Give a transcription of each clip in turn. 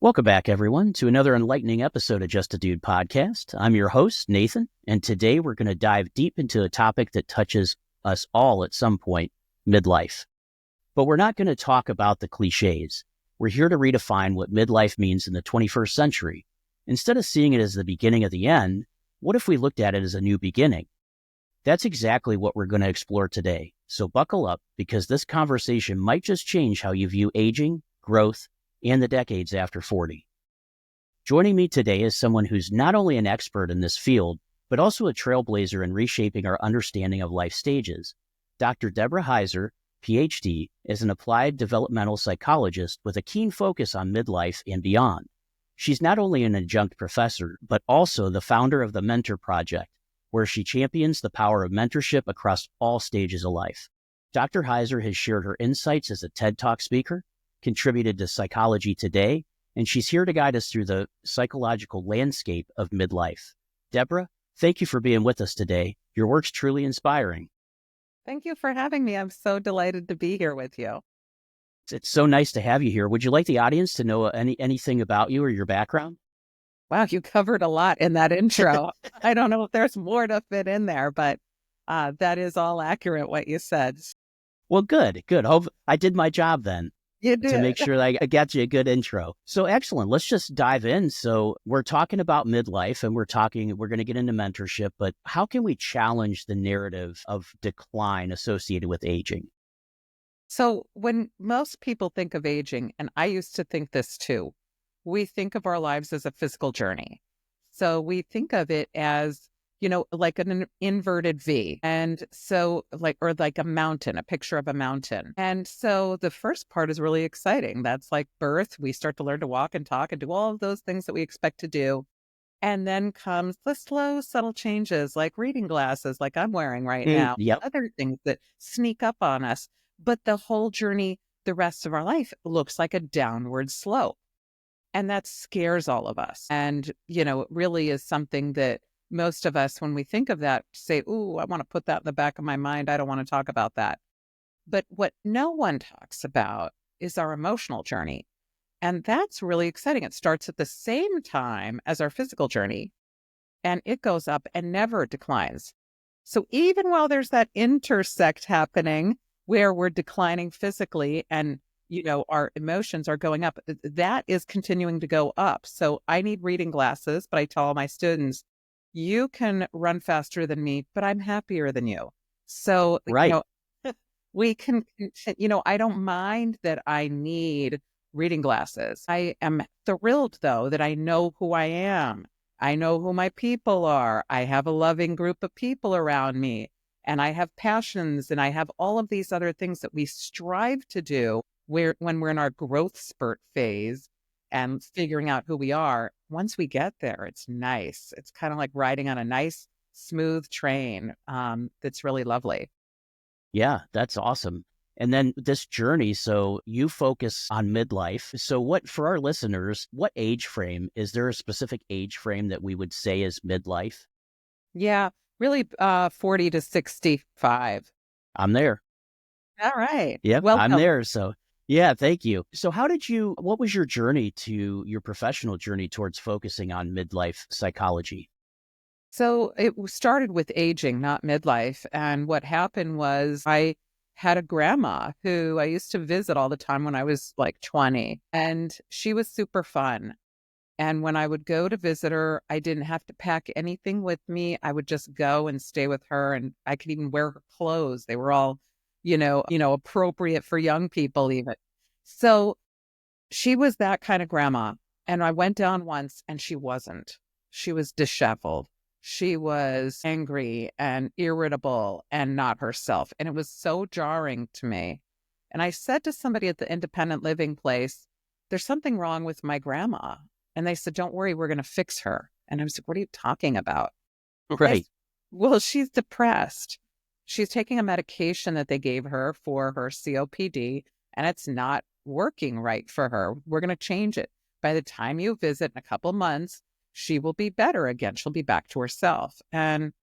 Welcome back, everyone, to another enlightening episode of Just a Dude podcast. I'm your host, Nathan, and today we're going to dive deep into a topic that touches us all at some point, midlife. But we're not going to talk about the cliches. We're here to redefine what midlife means in the 21st century. Instead of seeing it as the beginning of the end, what if we looked at it as a new beginning? That's exactly what we're going to explore today. So buckle up, because this conversation might just change how you view aging, growth, and the decades after 40. Joining me today is someone who's not only an expert in this field, but also a trailblazer in reshaping our understanding of life stages. Dr. Deborah Heiser, PhD, is an applied developmental psychologist with a keen focus on midlife and beyond. She's not only an adjunct professor, but also the founder of the Mentor Project, where she champions the power of mentorship across all stages of life. Dr. Heiser has shared her insights as a TED Talk speaker, contributed to Psychology Today, and she's here to guide us through the psychological landscape of midlife. Deborah, thank you for being with us today. Your work's truly inspiring. Thank you for having me. I'm so delighted to be here with you. It's so nice to have you here. Would you like the audience to know anything about you or your background? Wow, you covered a lot in that intro. I don't know if there's more to fit in there, but that is all accurate, what you said. Well, good. Hope I did my job then. You did. To make sure that I got you a good intro. So excellent. Let's just dive in. So we're talking about midlife and we're going to get into mentorship, but how can we challenge the narrative of decline associated with aging? So when most people think of aging, and I used to think this too, we think of our lives as a physical journey. So we think of it as, like an inverted V. And so like a mountain, a picture of a mountain. And so the first part is really exciting. That's like birth. We start to learn to walk and talk and do all of those things that we expect to do. And then comes the slow, subtle changes like reading glasses, like I'm wearing right now, Yep. other things that sneak up on us. But the whole journey, the rest of our life, looks like a downward slope. And that scares all of us. And, it really is something that most of us, when we think of that, say, ooh, I want to put that in the back of my mind. I don't want to talk about that. But what no one talks about is our emotional journey. And that's really exciting. It starts at the same time as our physical journey, and it goes up and never declines. So even while there's that intersect happening where we're declining physically and our emotions are going up, that is continuing to go up. So I need reading glasses, but I tell all my students, you can run faster than me, but I'm happier than you. So, right. We can, I don't mind that I need reading glasses. I am thrilled, though, that I know who I am. I know who my people are. I have a loving group of people around me, and I have passions, and I have all of these other things that we strive to do when we're in our growth spurt phase and figuring out who we are. Once we get there, it's nice. It's kind of like riding on a nice, smooth train that's really lovely. Yeah, that's awesome. And then this journey, so you focus on midlife. So for our listeners, what age frame, is there a specific age frame that we would say is midlife? Yeah, really 40 to 65. I'm there. All right. Yep, I'm Welcome. there. So yeah, thank you. So what was your journey to your professional journey towards focusing on midlife psychology? So it started with aging, not midlife. And what happened was I had a grandma who I used to visit all the time when I was like 20, and she was super fun. And when I would go to visit her, I didn't have to pack anything with me. I would just go and stay with her, and I could even wear her clothes. They were all, appropriate for young people even. So she was that kind of grandma. And I went down once and she wasn't. She was disheveled. She was angry and irritable and not herself. And it was so jarring to me. And I said to somebody at the independent living place, there's something wrong with my grandma. And they said, don't worry, we're going to fix her. And I was like, what are you talking about? Right. Well, she's depressed. She's taking a medication that they gave her for her COPD, and it's not working right for her. We're going to change it. By the time you visit in a couple months, she will be better again. She'll be back to herself. And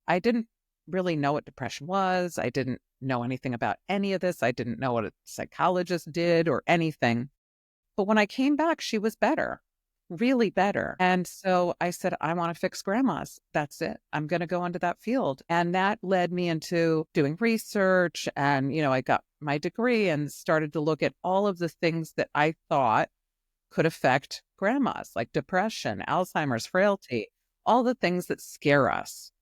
I didn't really know what depression was. I didn't know anything about any of this. I didn't know what a psychologist did or anything. But when I came back, she was better, really better. And so I said, I want to fix grandmas. That's it. I'm going to go into that field. And that led me into doing research. And, I got my degree and started to look at all of the things that I thought could affect grandmas, like depression, Alzheimer's, frailty, all the things that scare us.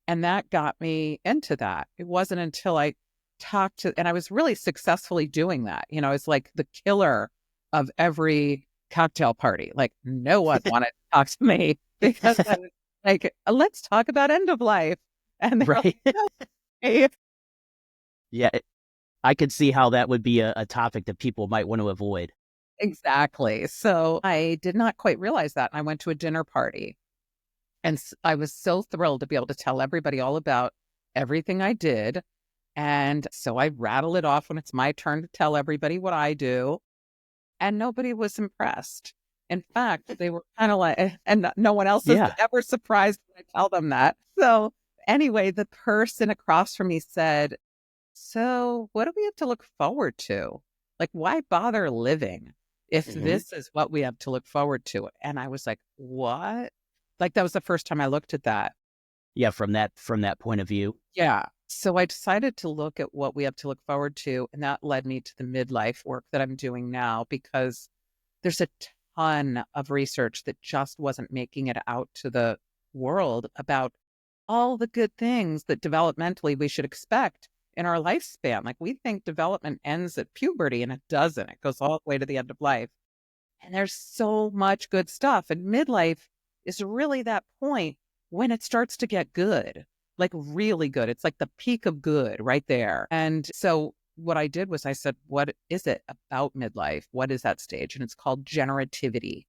And that got me into that. It wasn't until I talked to, and I was really successfully doing that. It's like the killer of every cocktail party. Like no one wanted to talk to me because I was like, let's talk about end of life. And they're Right. like, no. Hey. Yeah. I could see how that would be a topic that people might want to avoid. Exactly. So I did not quite realize that. And I went to a dinner party and I was so thrilled to be able to tell everybody all about everything I did. And so I rattle it off when it's my turn to tell everybody what I do. And nobody was impressed. In fact, they were kind of like, and no one else is Yeah. ever surprised when I tell them that. So anyway, the person across from me said, so what do we have to look forward to? Like, why bother living if this is what we have to look forward to? And I was like, what? Like, that was the first time I looked at that. Yeah. From that point of view. Yeah. So I decided to look at what we have to look forward to. And that led me to the midlife work that I'm doing now, because there's a ton of research that just wasn't making it out to the world about all the good things that developmentally we should expect in our lifespan. Like we think development ends at puberty, and it doesn't. It goes all the way to the end of life. And there's so much good stuff. And midlife is really that point when it starts to get good, like really good. It's like the peak of good right there. And so what I did was I said, what is it about midlife? What is that stage? And it's called generativity.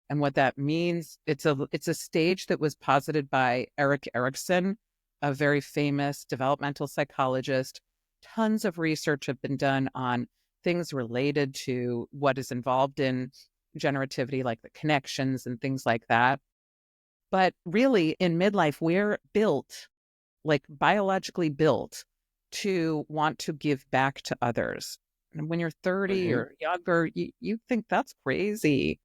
And what that means, it's a stage that was posited by Erik Erikson, a very famous developmental psychologist. Tons of research have been done on things related to what is involved in generativity, like the connections and things like that. But really, in midlife, we're built, like biologically built, to want to give back to others. And when you're 30 or younger, you think that's crazy.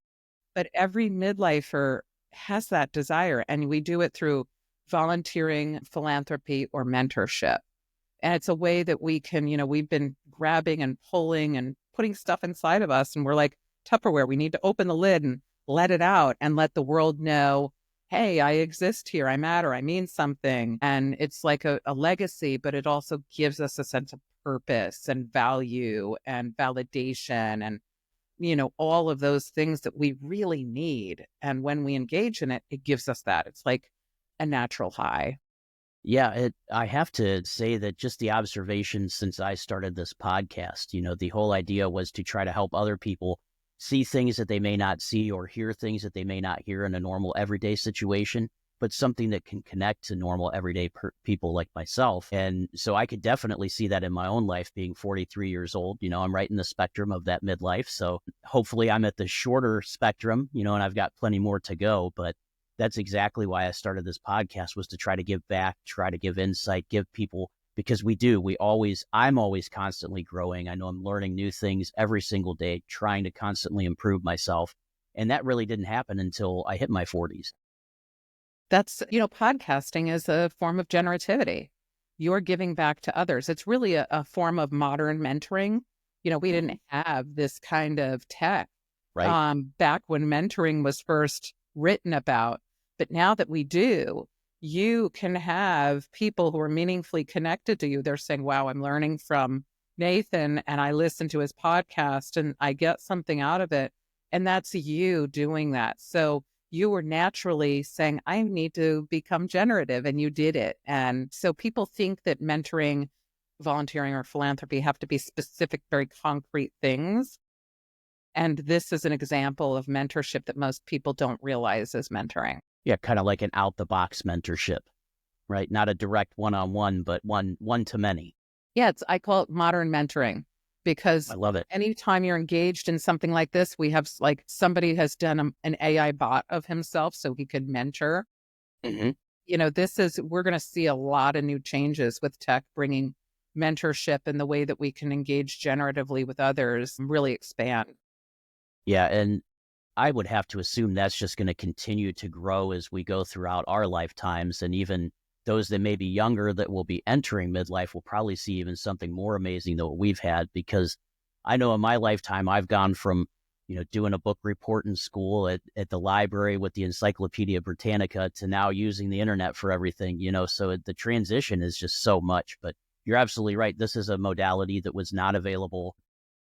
But every midlifer has that desire, and we do it through volunteering, philanthropy, or mentorship. And it's a way that we can, we've been grabbing and pulling and putting stuff inside of us, and we're like Tupperware. We need to open the lid and let it out and let the world know, hey, I exist here. I matter. I mean something. And it's like a legacy, but it also gives us a sense of purpose and value and validation and all of those things that we really need. And when we engage in it, it gives us that. It's like a natural high. Yeah, I have to say that just the observation since I started this podcast, the whole idea was to try to help other people see things that they may not see or hear things that they may not hear in a normal everyday situation, but something that can connect to normal everyday people like myself. And so I could definitely see that in my own life, being 43 years old. I'm right in the spectrum of that midlife. So hopefully I'm at the shorter spectrum, and I've got plenty more to go. But that's exactly why I started this podcast, was to try to give back, try to give insight, give people, because I'm always constantly growing. I know I'm learning new things every single day, trying to constantly improve myself. And that really didn't happen until I hit my 40s. That's, podcasting is a form of generativity. You're giving back to others. It's really a form of modern mentoring. We didn't have this kind of tech Right. back when mentoring was first written about. But now that we do, you can have people who are meaningfully connected to you. They're saying, wow, I'm learning from Nathan and I listen to his podcast and I get something out of it. And that's you doing that. So you were naturally saying, I need to become generative, and you did it. And so people think that mentoring, volunteering, or philanthropy have to be specific, very concrete things. And this is an example of mentorship that most people don't realize is mentoring. Yeah, kind of like an out-the-box mentorship, right? Not a direct one-on-one, but one to many. Yeah, I call it modern mentoring, because I love it. anytime you're engaged in something like this, we have like somebody has done an AI bot of himself so he could mentor. Mm-hmm. We're going to see a lot of new changes with tech bringing mentorship and the way that we can engage generatively with others and really expand. Yeah. And I would have to assume that's just going to continue to grow as we go throughout our lifetimes. And even those that may be younger that will be entering midlife will probably see even something more amazing than what we've had. Because I know in my lifetime, I've gone from, doing a book report in school at the library with the Encyclopedia Britannica to now using the internet for everything, so the transition is just so much. But you're absolutely right. This is a modality that was not available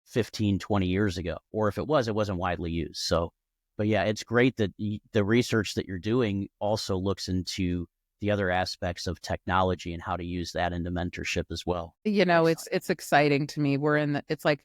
15, 20 years ago, or if it was, it wasn't widely used. So, but yeah, it's great that the research that you're doing also looks into the other aspects of technology and how to use that into mentorship as well. It's exciting to me. It's like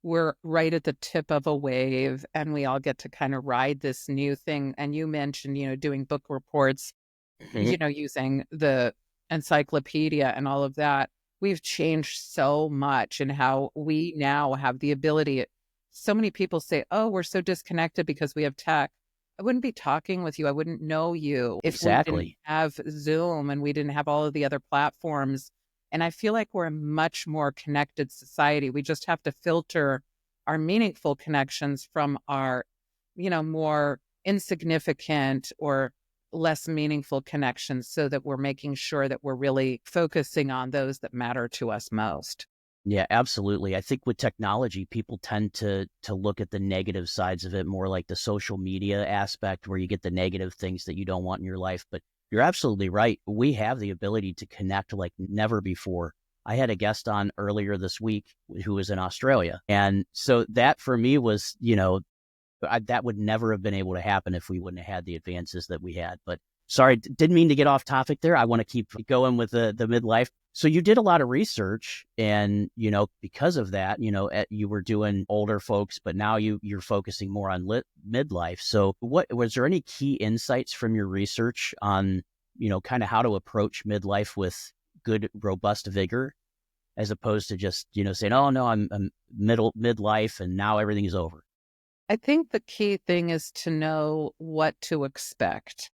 we're right at the tip of a wave, and we all get to kind of ride this new thing. And you mentioned, doing book reports, Mhm. using the encyclopedia and all of that. We've changed so much in how we now have the ability. So many people say, oh, we're so disconnected because we have tech. I wouldn't be talking with you. I wouldn't know you if we didn't Exactly. have Zoom and we didn't have all of the other platforms. And I feel like we're a much more connected society. We just have to filter our meaningful connections from our, more insignificant or less meaningful connections, so that we're making sure that we're really focusing on those that matter to us most. Yeah, absolutely. I think with technology, people tend to look at the negative sides of it, more like the social media aspect where you get the negative things that you don't want in your life. But you're absolutely right. We have the ability to connect like never before. I had a guest on earlier this week who was in Australia. And so that for me was, that would never have been able to happen if we wouldn't have had the advances that we had. But sorry, didn't mean to get off topic there. I want to keep going with the midlife. So you did a lot of research, and because of that, you were doing older folks, but now you're focusing more on midlife. So what was there any key insights from your research on kind of how to approach midlife with good, robust vigor, as opposed to just saying, oh no, I'm midlife and now everything is over. I think the key thing is to know what to expect.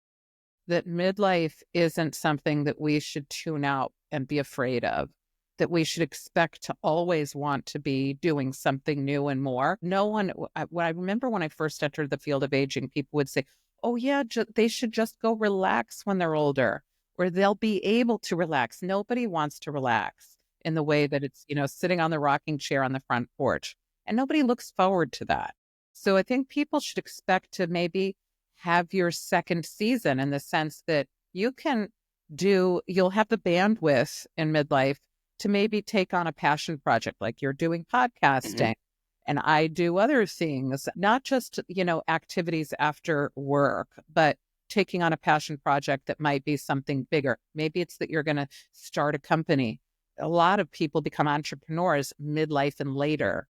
That midlife isn't something that we should tune out and be afraid of, that we should expect to always want to be doing something new and more. No one, I remember when I first entered the field of aging, people would say, oh, yeah, they should just go relax when they're older, or they'll be able to relax. Nobody wants to relax in the way that it's, sitting on the rocking chair on the front porch. And nobody looks forward to that. So I think people should expect to maybe have your second season, in the sense that you'll have the bandwidth in midlife to maybe take on a passion project, like you're doing Mhm. podcasting. And I do other things, not just, activities after work, but taking on a passion project that might be something bigger. Maybe it's that you're going to start a company. A lot of people become entrepreneurs midlife and later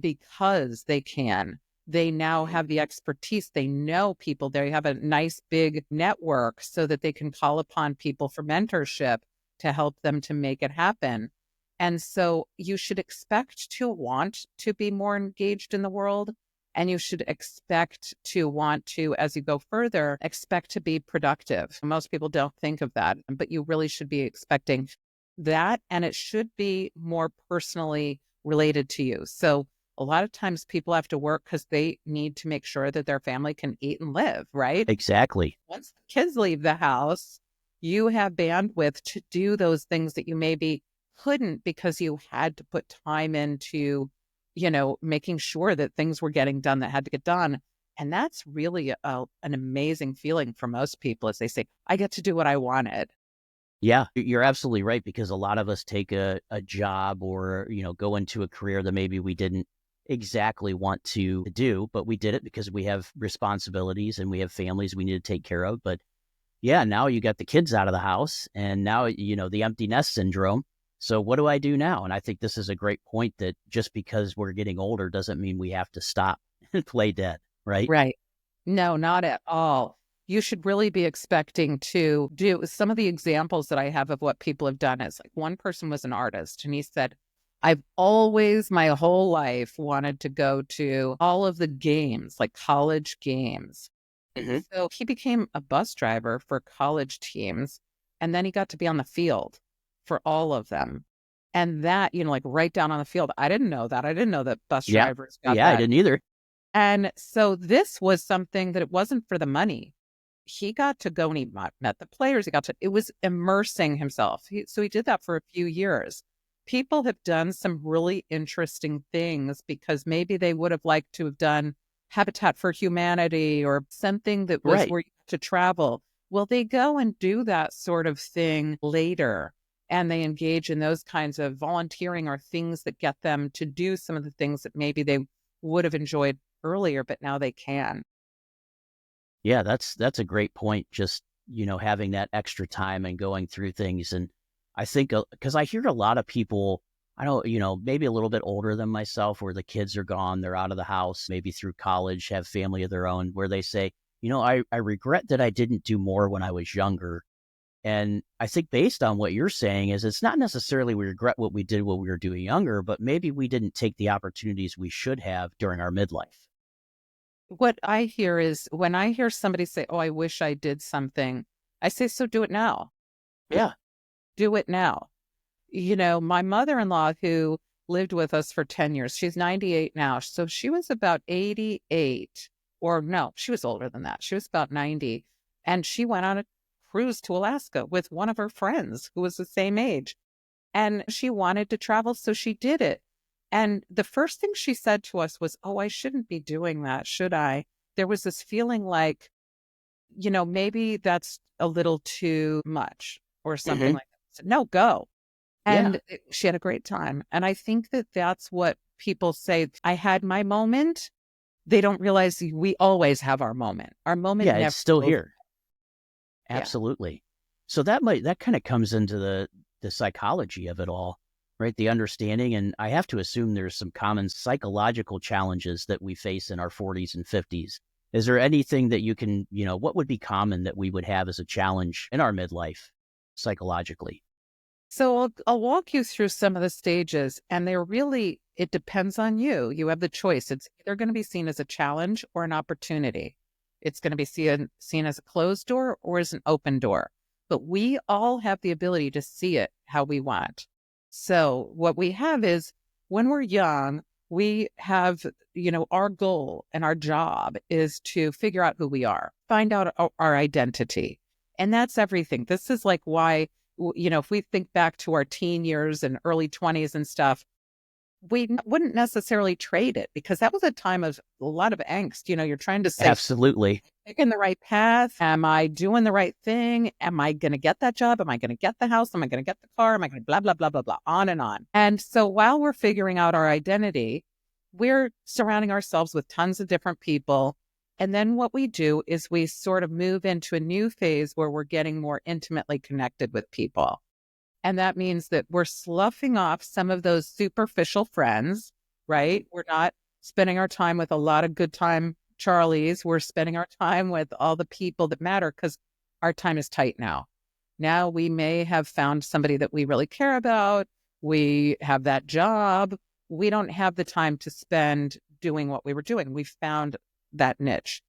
because they can. They now Mhm. have the expertise. They know people. They have a nice big network so that they can call upon people for mentorship to help them to make it happen. And so you should expect to want to be more engaged in the world. And you should expect to want to, as you go further, expect to be productive. Most people don't think of that, but you really should be expecting that. And it should be more personally related to you. So a lot of times people have to work because they need to make sure that their family can eat and live, right? Exactly. Once the kids leave the house, you have bandwidth to do those things that you maybe couldn't because you had to put time into, making sure that things were getting done that had to get done. And that's really an amazing feeling for most people, as they say, I get to do what I wanted. Yeah, you're absolutely right, because a lot of us take a job or, go into a career that maybe we didn't exactly want to do, but we did it because we have responsibilities and we have families we need to take care of. But yeah, now you got the kids out of the house and now, the empty nest syndrome. So what do I do now? And I think this is a great point, that just because we're getting older doesn't mean we have to stop and play dead, right? Right. No, not at all. You should really be expecting to do some of the examples that I have of what people have done. Is like, one person was an artist and he said, I've always, my whole life, wanted to go to all of the games, like college games. Hmm. So he became a bus driver for college teams. And then he got to be on the field for all of them. And that, like right down on the field. I didn't know that. I didn't know that bus Yeah. drivers got Yeah, I that. didn't either. And so this was something that it wasn't for the money. He got to go and he met the players. It was immersing himself. So he did that for a few years. People have done some really interesting things because maybe they would have liked to have done Habitat for Humanity or something that was Right. where you had to travel. Well, they go and do that sort of thing later, and they engage in those kinds of volunteering or things that get them to do some of the things that maybe they would have enjoyed earlier, but now they can. Yeah, that's a great point. Just, having that extra time and going through things. And I think, because I hear a lot of people, I don't, maybe a little bit older than myself, where the kids are gone, they're out of the house, maybe through college, have family of their own, where they say, I regret that I didn't do more when I was younger. And I think based on what you're saying is it's not necessarily we regret what we did when we were doing younger, but maybe we didn't take the opportunities we should have during our midlife. What I hear is when I hear somebody say, "Oh, I wish I did something," I say, "So do it now. Yeah. Do it now." My mother-in-law who lived with us for 10 years, she's 98 now. So she was about 88, or no, she was older than that. She was about 90. And she went on a cruise to Alaska with one of her friends who was the same age. And she wanted to travel, so she did it. And the first thing she said to us was, "Oh, I shouldn't be doing that, should I?" There was this feeling like, maybe that's a little too much or something Hmm. like that. I said, "No, go." Yeah. And she had a great time. And I think that that's what people say. I had my moment. They don't realize we always have our moment. Our moment Yeah. It's never still goes. here. Yeah. Absolutely. So that kind of comes into the psychology of it all, right? The understanding. And I have to assume there's some common psychological challenges that we face in our 40s and 50s. Is there anything that you can, what would be common that we would have as a challenge in our midlife psychologically? So I'll walk you through some of the stages, and it depends on you. You have the choice. It's either going to be seen as a challenge or an opportunity. It's going to be seen as a closed door or as an open door. But we all have the ability to see it how we want. So what we have is when we're young, we have, our goal and our job is to figure out who we are, find out our identity. And that's everything. This is like why if we think back to our teen years and early 20s and stuff, we wouldn't necessarily trade it because that was a time of a lot of angst. You're trying to say, Absolutely. in the right path? Am I doing the right thing? Am I going to get that job? Am I going to get the house? Am I going to get the car? Am I going to blah, blah, blah, blah, blah, on and on. And so while we're figuring out our identity, we're surrounding ourselves with tons of different people. And then what we do is we sort of move into a new phase where we're getting more intimately connected with people. And that means that we're sloughing off some of those superficial friends, right? We're not spending our time with a lot of good time Charlies. We're spending our time with all the people that matter because our time is tight now. Now we may have found somebody that we really care about. We have that job. We don't have the time to spend doing what we were doing. We found that niche.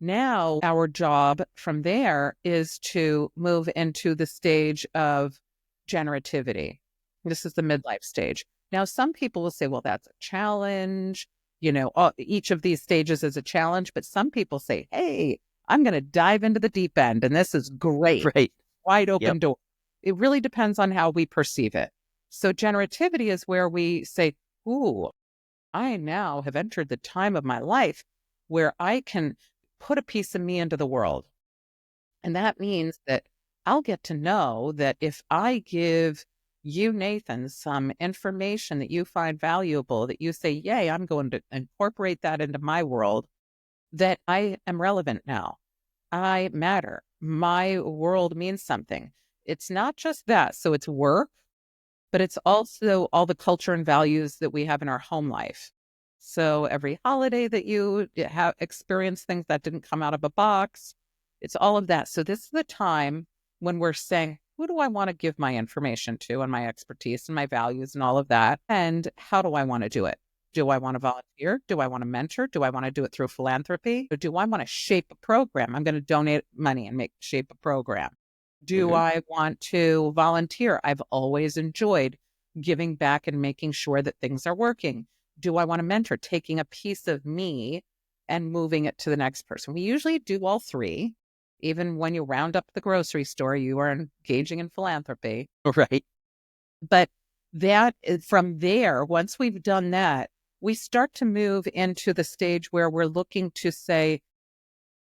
Now our job from there is to move into the stage of generativity. This is the midlife stage. Now, some people will say, well, that's a challenge. Each of these stages is a challenge, but some people say, hey, I'm going to dive into the deep end and this is great. Right. Wide open Yep. door. It really depends on how we perceive it. So generativity is where we say, ooh, I now have entered the time of my life where I can put a piece of me into the world. And that means that I'll get to know that if I give you, Nathan, some information that you find valuable, that you say, yay, I'm going to incorporate that into my world, that I am relevant now. I matter. My world means something. It's not just that. So it's work, but it's also all the culture and values that we have in our home life. So every holiday that you have experienced things that didn't come out of a box, it's all of that. So this is the time when we're saying, who do I want to give my information to and my expertise and my values and all of that? And how do I want to do it? Do I want to volunteer? Do I want to mentor? Do I want to do it through philanthropy? Or do I want to shape a program? I'm going to donate money and shape a program. Do I want to volunteer? I've always enjoyed giving back and making sure that things are working. Do I want to mentor? Taking a piece of me and moving it to the next person. We usually do all three. Even when you round up the grocery store, you are engaging in philanthropy. Right. But from there, once we've done that, we start to move into the stage where we're looking to say,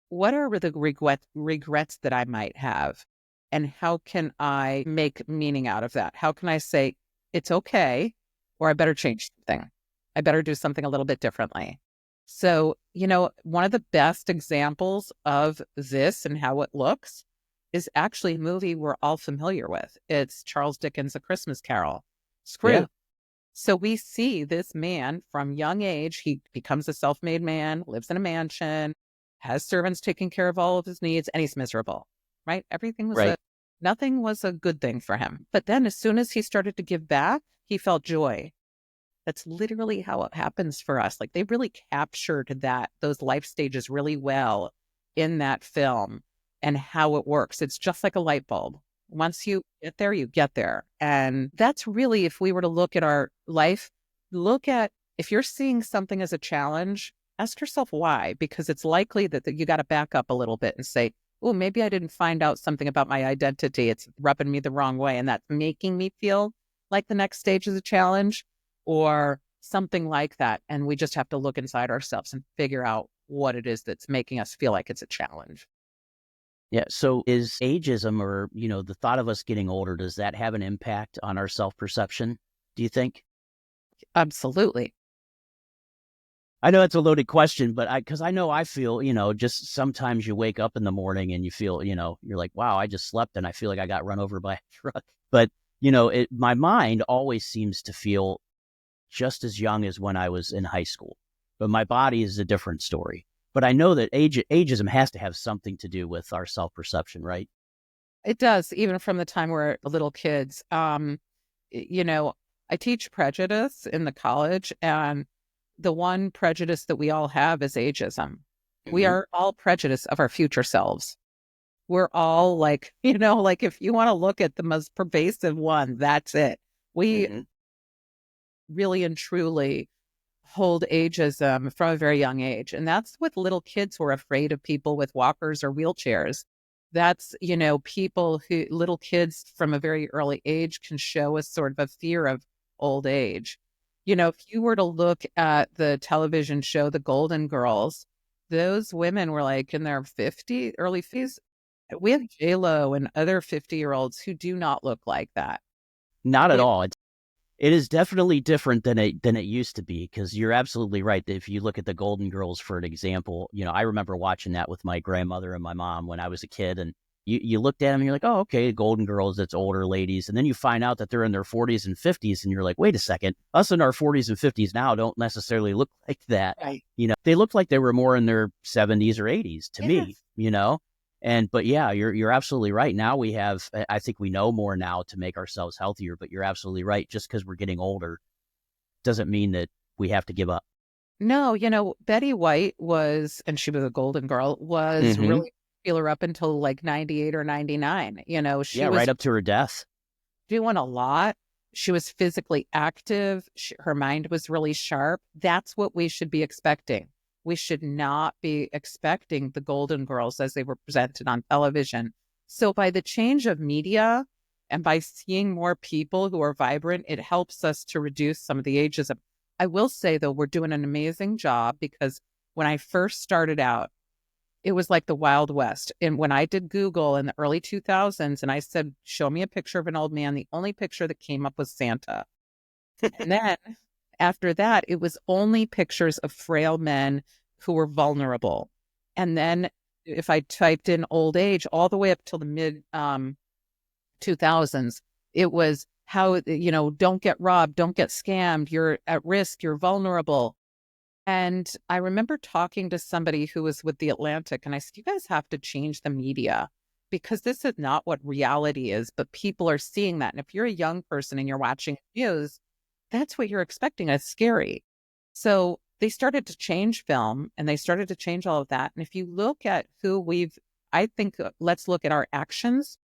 what are the regrets that I might have? And how can I make meaning out of that? How can I say, it's okay, or I better change something? I better do something a little bit differently. So, one of the best examples of this and how it looks is actually a movie we're all familiar with. It's Charles Dickens' A Christmas Carol, Scrooge. Yeah. So we see this man from young age. He becomes a self-made man, lives in a mansion, has servants taking care of all of his needs, and he's miserable, right? Nothing was a good thing for him. But then as soon as he started to give back, he felt joy. That's literally how it happens for us. Like, they really captured those life stages really well in that film and how it works. It's just like a light bulb. Once you get there, you get there. And that's really, if we were to look at our life, if you're seeing something as a challenge, ask yourself why, because it's likely that you got to back up a little bit and say, oh, maybe I didn't find out something about my identity. It's rubbing me the wrong way. And that's making me feel like the next stage is a challenge or something like that. And we just have to look inside ourselves and figure out what it is that's making us feel like it's a challenge. Yeah. So is ageism, or, the thought of us getting older, does that have an impact on our self-perception, do you think? Absolutely. I know it's a loaded question, but because I know I feel, just sometimes you wake up in the morning and you feel, you're like, wow, I just slept and I feel like I got run over by a truck. But, my mind always seems to feel just as young as when I was in high school, but my body is a different story. But I know that ageism has to have something to do with our self-perception, right? It does, even from the time we're little kids. I teach Prejudice in the college, and the one prejudice that we all have is ageism. We are all prejudiced of our future selves. We're all like, if you want to look at the most pervasive one, that's it. We really and truly hold ageism from a very young age. And that's with little kids who are afraid of people with walkers or wheelchairs. That's, little kids from a very early age can show us sort of a fear of old age. If you were to look at the television show, The Golden Girls, those women were like in their early 50s. We have J-Lo and other 50-year-olds who do not look like that. Not at all. It is definitely different than it used to be, because you're absolutely right. If you look at the Golden Girls, for an example, I remember watching that with my grandmother and my mom when I was a kid, and you looked at them and you're like, oh, okay, Golden Girls, it's older ladies. And then you find out that they're in their 40s and 50s, and you're like, wait a second, us in our 40s and 50s now don't necessarily look like that. Right. They look like they were more in their 70s or 80s to me, But yeah, you're absolutely right. Now I think we know more now to make ourselves healthier, but you're absolutely right. Just because we're getting older doesn't mean that we have to give up. No, Betty White and she was a Golden Girl, was really popular up until like 98 or 99. She was right up to her death. Doing a lot. She was physically active. Her mind was really sharp. That's what we should be expecting. We should not be expecting the Golden Girls as they were presented on television. So by the change of media and by seeing more people who are vibrant, it helps us to reduce some of the ageism. I will say, though, we're doing an amazing job, because when I first started out, it was like the Wild West. And when I did Google in the early 2000s and I said, show me a picture of an old man, the only picture that came up was Santa. And then after that, it was only pictures of frail men who were vulnerable. And then if I typed in old age all the way up till the mid 2000s, it was how, don't get robbed, don't get scammed, you're at risk, you're vulnerable. And I remember talking to somebody who was with The Atlantic, and I said, you guys have to change the media, because this is not what reality is, but people are seeing that. And if you're a young person and you're watching news, that's what you're expecting. It's scary. So they started to change film, and they started to change all of that. And if you look at let's look at our actions.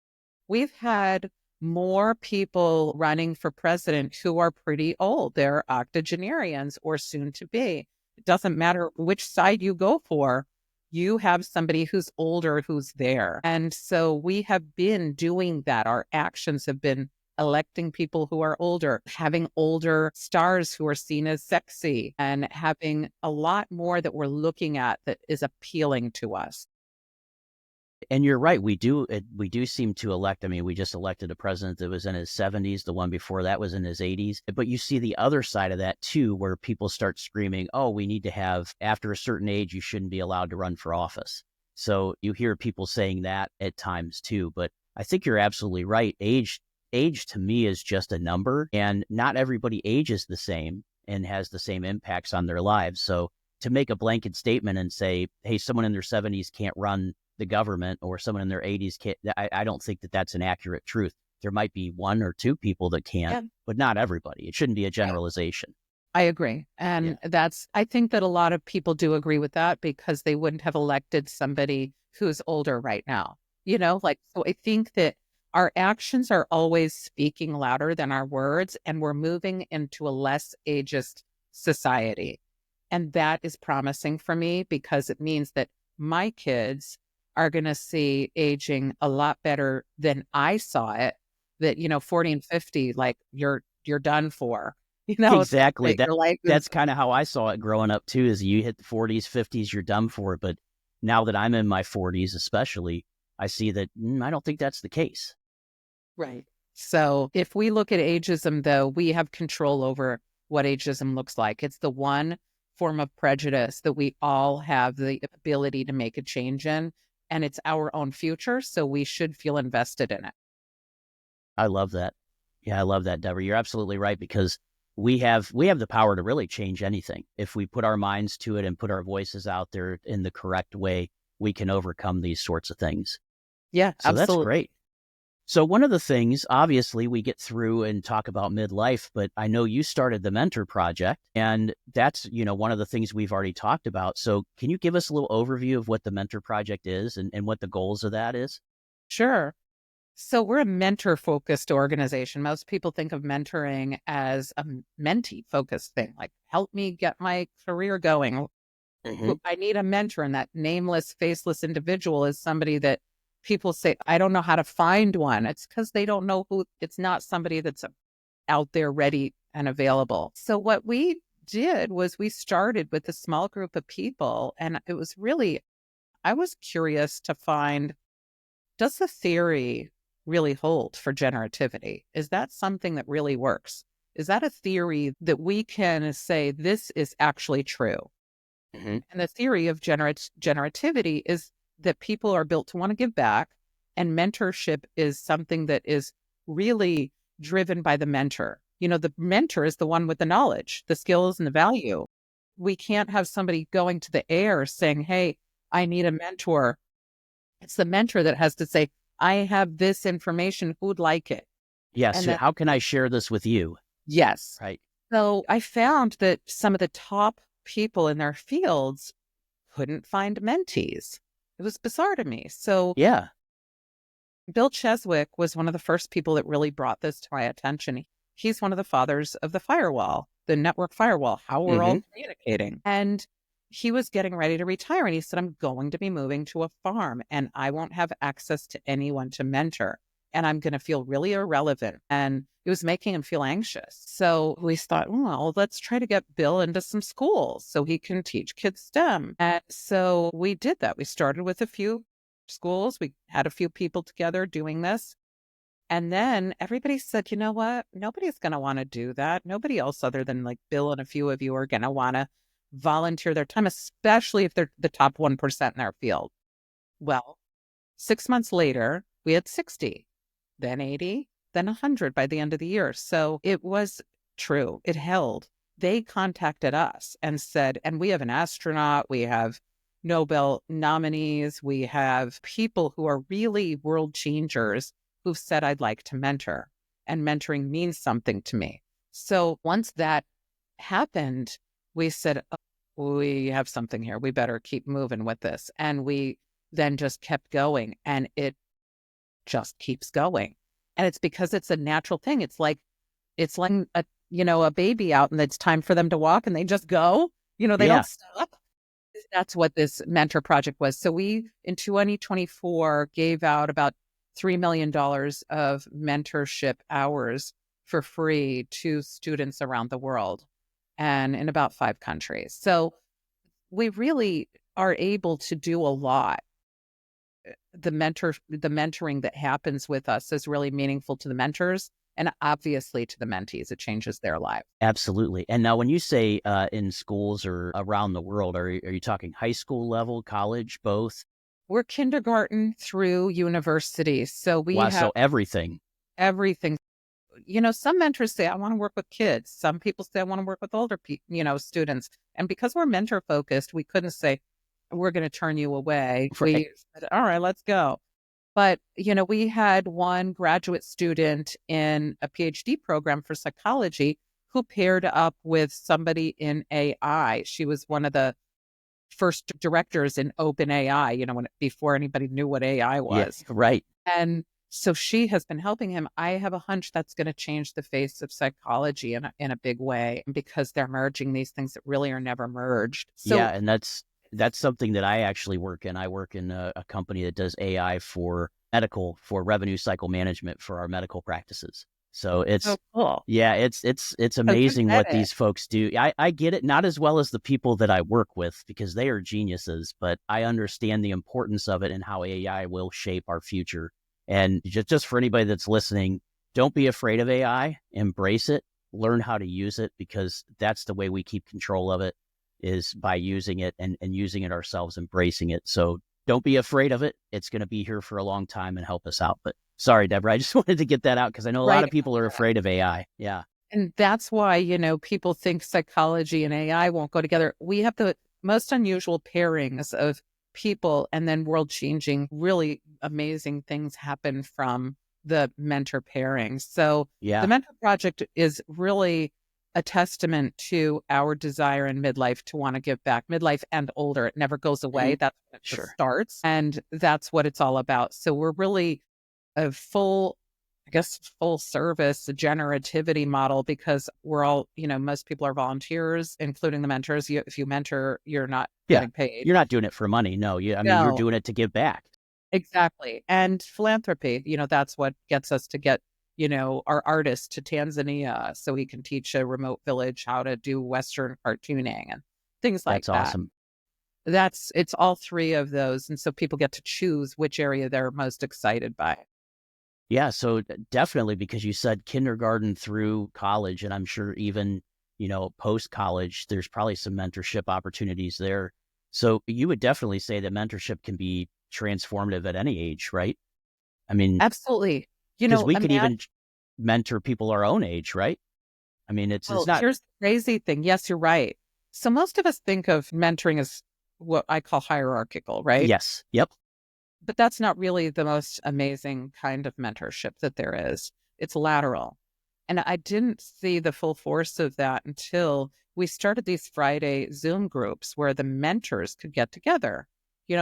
We've had more people running for president who are pretty old. They're octogenarians or soon to be. It doesn't matter which side you go for. You have somebody who's older who's there. And so we have been doing that. Our actions have been electing people who are older, having older stars who are seen as sexy, and having a lot more that we're looking at that is appealing to us. And you're right. We do seem to elect. I mean, we just elected a president that was in his 70s. The one before that was in his 80s. But you see the other side of that too, where people start screaming, oh, we need to have, after a certain age, you shouldn't be allowed to run for office. So you hear people saying that at times too. But I think you're absolutely right. Age to me is just a number, and not everybody ages the same and has the same impacts on their lives. So to make a blanket statement and say, hey, someone in their 70s can't run the government, or someone in their 80s can't, I don't think that that's an accurate truth. There might be one or two people that can't, but not everybody. It shouldn't be a generalization. I agree. And I think that a lot of people do agree with that, because they wouldn't have elected somebody who's older right now. So I think that our actions are always speaking louder than our words, and we're moving into a less ageist society. And that is promising for me, because it means that my kids are going to see aging a lot better than I saw it. That, 40 and 50, like you're done for. Exactly. That's kind of how I saw it growing up too, is you hit the 40s, 50s, you're done for. But now that I'm in my 40s, especially, I see that I don't think that's the case. Right. So if we look at ageism, though, we have control over what ageism looks like. It's the one form of prejudice that we all have the ability to make a change in, and it's our own future. So we should feel invested in it. I love that. Yeah, I love that, Deborah. You're absolutely right, because we have the power to really change anything. If we put our minds to it and put our voices out there in the correct way, we can overcome these sorts of things. Yeah, so absolutely. That's great. So one of the things, obviously, we get through and talk about midlife, but I know you started the Mentor Project, and that's, one of the things we've already talked about. So can you give us a little overview of what the Mentor Project is and what the goals of that is? Sure. So we're a mentor-focused organization. Most people think of mentoring as a mentee-focused thing, like help me get my career going. Mm-hmm. I need a mentor, and that nameless, faceless individual is somebody that people say, I don't know how to find one. It's because they don't know who. It's not somebody that's out there ready and available. So what we did was we started with a small group of people, and it was really, I was curious to find, does the theory really hold for generativity? Is that something that really works? Is that a theory that we can say this is actually true? Mm-hmm. And the theory of generativity is that people are built to want to give back, and mentorship is something that is really driven by the mentor. The mentor is the one with the knowledge, the skills, and the value. We can't have somebody going to the air saying, hey, I need a mentor. It's the mentor that has to say, I have this information, who'd like it? Yes. And So how can I share this with you? yes. Right. So I found that some of the top people in their fields couldn't find mentees. It was bizarre to me. So Yeah. Bill Cheswick was one of the first people that really brought this to my attention. He's one of the fathers of the firewall, the network firewall, how we're all communicating. And he was getting ready to retire. And he said, I'm going to be moving to a farm, and I won't have access to anyone to mentor. And I'm going to feel really irrelevant. And it was making him feel anxious. So we thought, well, let's try to get Bill into some schools so he can teach kids STEM. And so we did that. We started with a few schools. We had a few people together doing this. And then everybody said, you know what? Nobody's going to want to do that. Nobody else other than like Bill and a few of you are going to want to volunteer their time, especially if they're the top 1% in their field. Well, 6 months later, we had 60, then 80, then 100 by the end of the year. So it was true. It held. They contacted us and said, and we have an astronaut, we have Nobel nominees, we have people who are really world changers who've said, I'd like to mentor, and mentoring means something to me. So once that happened, we said, oh, we have something here. We better keep moving with this. And we then just kept going, and it just keeps going. And it's because it's a natural thing. It's like a baby out, and it's time for them to walk, and they just go. They Yeah. don't stop. That's what this mentor project was. So we, in 2024, gave out about $3 million of mentorship hours for free to students around the world and in about 5 countries. So we really are able to do a lot. The mentoring that happens with us is really meaningful to the mentors and obviously to the mentees. It changes their life. Absolutely. And now when you say in schools or around the world, are you talking high school level, college, both? We're kindergarten through university. So we Wow. have So everything. everything. Some mentors say, I want to work with kids. Some people say, I want to work with older people, students. And because we're mentor focused, we couldn't say, we're going to turn you away. Right. We said, all right, let's go. But, we had one graduate student in a PhD program for psychology who paired up with somebody in AI. She was one of the first directors in OpenAI, before anybody knew what AI Yeah. was. Right. And so she has been helping him. I have a hunch that's going to change the face of psychology in a big way because they're merging these things that really are never merged. Yeah. So And that's something that I actually work in. I work in a company that does AI for revenue cycle management for our medical practices. So oh, cool. yeah, it's So you amazing get what it. these folks do. I get it, not as well as the people that I work with because they are geniuses, but I understand the importance of it and how AI will shape our future. And just for anybody that's listening, don't be afraid of AI, embrace it, learn how to use it because that's the way we keep control of it is by using it and using it ourselves, embracing it. So don't be afraid of it. It's going to be here for a long time and help us out. But sorry, Deborah, I just wanted to get that out because I know a lot Right. of people are afraid of AI. Yeah. And that's why, people think psychology and AI won't go together. We have the most unusual pairings of people and then world changing, really amazing things happen from the mentor pairings. So the Yeah. mentor project is really a testament to our desire in midlife to want to give back, midlife and older. It never goes away. Mhm. That's when it just Sure. starts. And that's what it's all about. So we're really a full service generativity model because we're all, most people are volunteers, including the mentors. If you mentor, you're not Yeah. getting paid. You're not doing it for money. No, you're No, doing it to give back. exactly. And philanthropy, that's what gets us to get, our artist to Tanzania so he can teach a remote village how to do Western cartooning and things like That's that. awesome. It's all three of those. And so people get to choose which area they're most excited by. Yeah. So definitely because you said kindergarten through college, and I'm sure even, post college, there's probably some mentorship opportunities there. So you would definitely say that mentorship can be transformative at any age, right? I mean, Absolutely. because we could Imagine. even mentor people our own age, right? I mean, it's Well, not. here's the crazy thing. Yes, you're right. So most of us think of mentoring as what I call hierarchical, right? Yes. Yep. But that's not really the most amazing kind of mentorship that there is. It's lateral. And I didn't see the full force of that until we started these Friday Zoom groups where the mentors could get together,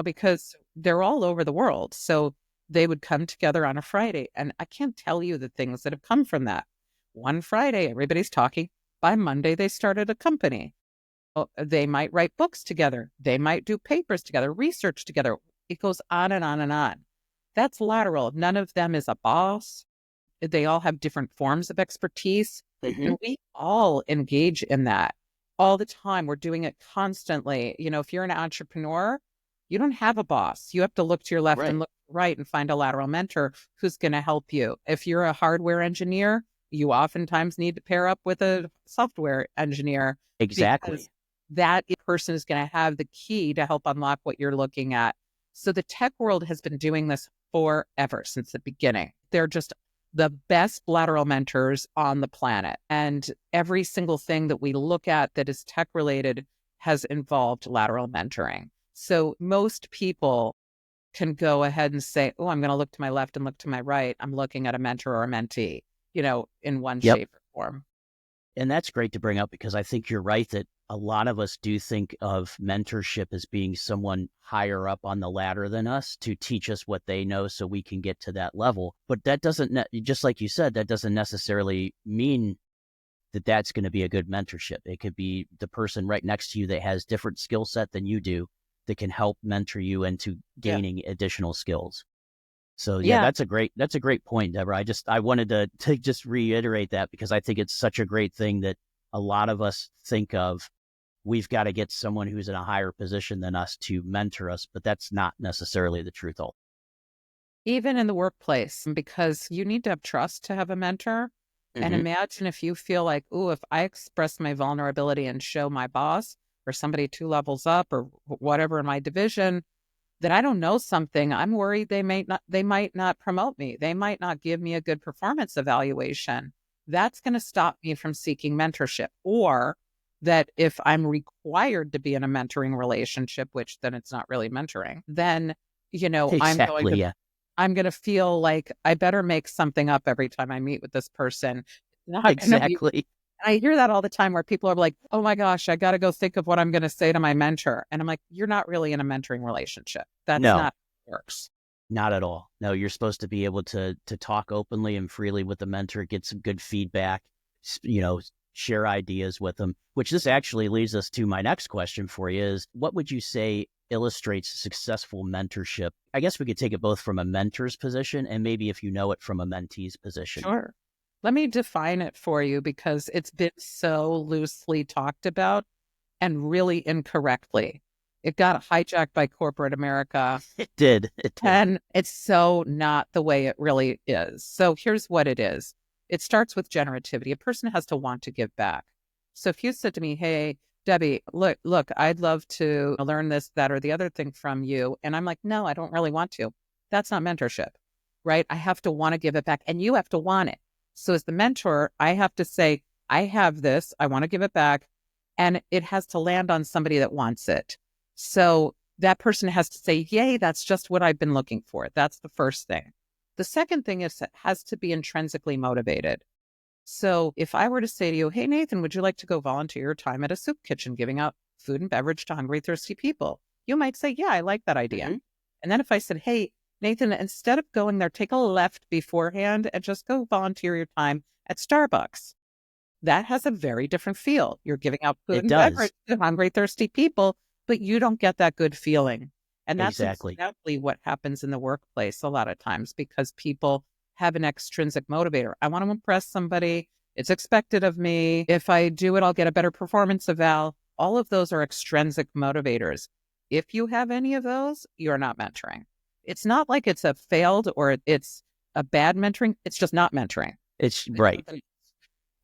because they're all over the world. So they would come together on a Friday. And I can't tell you the things that have come from that. One Friday, everybody's talking. By Monday, they started a company. They might write books together. They might do papers together, research together. It goes on and on and on. That's lateral. None of them is a boss. They all have different forms of expertise. Hmm. And we all engage in that all the time. We're doing it constantly. If you're an entrepreneur, you don't have a boss. You have to look to your left and Right. look right and find a lateral mentor who's going to help you. If you're a hardware engineer, you oftentimes need to pair up with a software engineer because Exactly. that person is going to have the key to help unlock what you're looking at. So the tech world has been doing this forever since the beginning. They're just the best lateral mentors on the planet. And every single thing that we look at that is tech related has involved lateral mentoring. So most people can go ahead and say, oh, I'm going to look to my left and look to my right. I'm looking at a mentor or a mentee, in one Yep. shape or form. And that's great to bring up because I think you're right that a lot of us do think of mentorship as being someone higher up on the ladder than us to teach us what they know so we can get to that level. But that doesn't, just like you said, that doesn't necessarily mean that's going to be a good mentorship. It could be the person right next to you that has different skill set than you do that can help mentor you into gaining additional skills. So yeah, Yeah. that's a great point, Deborah. I wanted to just reiterate that because I think it's such a great thing that a lot of us think of. We've got to get someone who's in a higher position than us to mentor us, but that's not necessarily the truth. Even in the workplace, because you need to have trust to have a mentor. And imagine if you feel like, oh, if I express my vulnerability and show my boss or somebody 2 levels up or whatever in my division that I don't know something, I'm worried they might not promote me. They might not give me a good performance evaluation. That's going to stop me from seeking mentorship. Or that if I'm required to be in a mentoring relationship, which then it's not really mentoring, then, Exactly. Yeah. I'm going to feel like I better make something up every time I meet with this person. It's not going to be. Exactly. I hear that all the time where people are like, oh my gosh, I got to go think of what I'm going to say to my mentor. And I'm like, you're not really in a mentoring relationship. That's No, not how it works. not at all. No, you're supposed to be able to talk openly and freely with the mentor, get some good feedback, share ideas with them, which this actually leads us to my next question for you is, what would you say illustrates successful mentorship? I guess we could take it both from a mentor's position and maybe if you know it from a mentee's position. Sure. Let me define it for you because it's been so loosely talked about and really incorrectly. It got hijacked by corporate America. It did. And it's so not the way it really is. So here's what it is. It starts with generativity. A person has to want to give back. So if you said to me, hey, Debbie, look, I'd love to learn this, that, or the other thing from you. And I'm like, no, I don't really want to. That's not mentorship, right? I have to want to give it back and you have to want it. So as the mentor, I have to say, I have this, I want to give it back. And it has to land on somebody that wants it. So that person has to say, yay, that's just what I've been looking for. That's the first thing. The second thing is it has to be intrinsically motivated. So if I were to say to you, hey, Nathan, would you like to go volunteer your time at a soup kitchen, giving out food and beverage to hungry, thirsty people? You might say, yeah, I like that idea. And then if I said, hey, Nathan, instead of going there, take a left beforehand and just go volunteer your time at Starbucks. That has a very different feel. You're giving out food and beverage to hungry, thirsty people, but you don't get that good feeling. And that's exactly what happens in the workplace a lot of times because people have an extrinsic motivator. I want to impress somebody. It's expected of me. If I do it, I'll get a better performance eval. All of those are extrinsic motivators. If you have any of those, you're not mentoring. It's not like it's a failed or it's a bad mentoring. It's just not mentoring. It's right.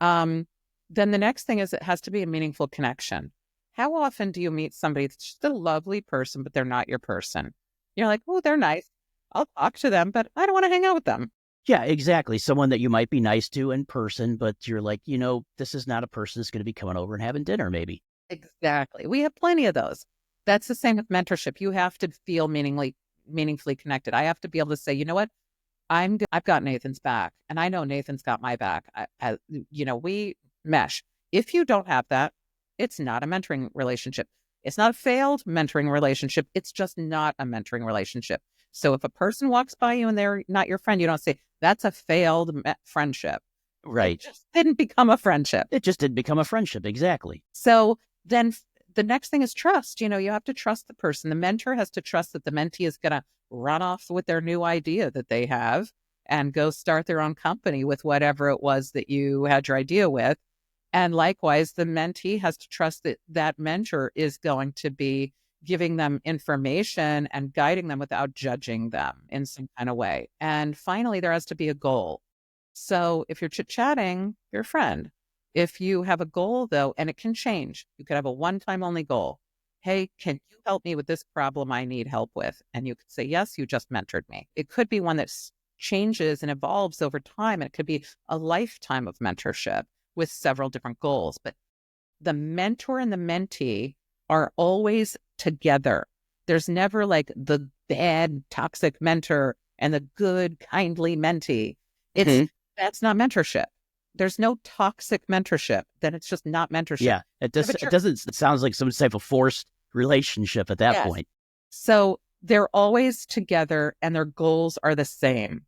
Then the next thing is it has to be a meaningful connection. How often do you meet somebody that's just a lovely person, but they're not your person? You're like, oh, they're nice. I'll talk to them, but I don't want to hang out with them. Yeah, exactly. Someone that you might be nice to in person, but you're like, this is not a person that's going to be coming over and having dinner, maybe. Exactly. We have plenty of those. That's the same with mentorship. You have to feel meaningfully connected. I have to be able to say, you know what? I've got Nathan's back, and I know Nathan's got my back. We mesh. If you don't have that, it's not a mentoring relationship. It's not a failed mentoring relationship. It's just not a mentoring relationship. So if a person walks by you and they're not your friend, you don't say, that's a failed friendship. Right. It just didn't become a friendship. It just didn't become a friendship. Exactly. So then the next thing is trust. You have to trust the person. The mentor has to trust that the mentee is going to run off with their new idea that they have and go start their own company with whatever it was that you had your idea with. And likewise, the mentee has to trust that that mentor is going to be giving them information and guiding them without judging them in some kind of way. And finally, there has to be a goal. So if you're chit-chatting, you're a friend. If you have a goal, though, and it can change, you could have a one-time only goal. Hey, can you help me with this problem I need help with? And you could say, yes, you just mentored me. It could be one that changes and evolves over time. And it could be a lifetime of mentorship with several different goals. But the mentor and the mentee are always together. There's never like the bad, toxic mentor and the good, kindly mentee. That's not mentorship. There's no toxic mentorship. Then it's just not mentorship. Yeah, it sounds like some type of forced relationship at that point. So they're always together and their goals are the same.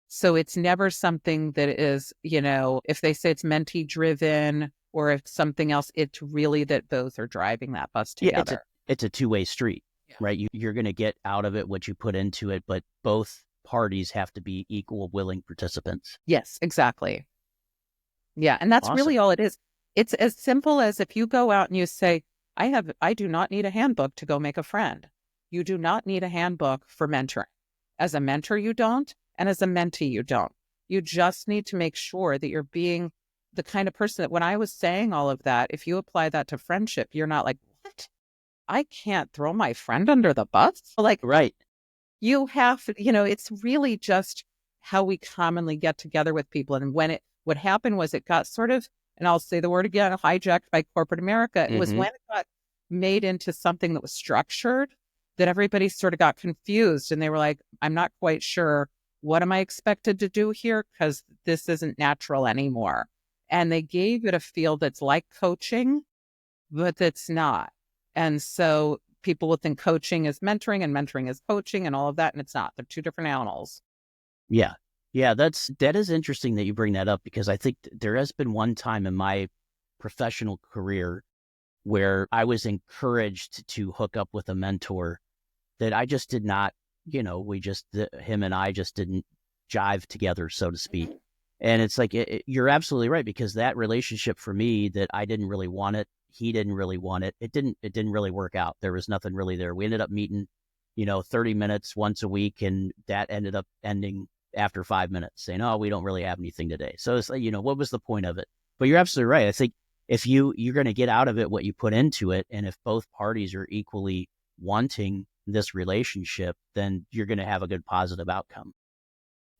So it's never something that is, if they say it's mentee driven or if something else, it's really that both are driving that bus together. It's a two-way street, right? You're going to get out of it what you put into it, but both parties have to be equal willing participants. Yes, exactly. Yeah. And that's really all it is. It's as simple as if you go out and you say, I do not need a handbook to go make a friend. You do not need a handbook for mentoring. As a mentor, you don't. And as a mentee, you don't. You just need to make sure that you're being the kind of person that when I was saying all of that, if you apply that to friendship, you're not like, what? I can't throw my friend under the bus. Like, right. You have, it's really just how we commonly get together with people. And what happened was it got sort of, and I'll say the word again, hijacked by corporate America. It was when it got made into something that was structured that everybody sort of got confused and they were like, I'm not quite sure. What am I expected to do here? Because this isn't natural anymore. And they gave it a feel that's like coaching, but that's not. And so people will think coaching is mentoring and mentoring is coaching and all of that. And it's not. They're two different animals. Yeah. Yeah. That is interesting that you bring that up because I think there has been one time in my professional career where I was encouraged to hook up with a mentor that I just did not, him and I just didn't jive together, so to speak. And it's like, you're absolutely right, because that relationship for me that I didn't really want it, he didn't really want it. It didn't really work out. There was nothing really there. We ended up meeting, 30 minutes once a week. And that ended up ending after 5 minutes saying, oh, we don't really have anything today. So it's like, what was the point of it? But you're absolutely right. I think if you're going to get out of it what you put into it, and if both parties are equally wanting this relationship, then you're going to have a good positive outcome.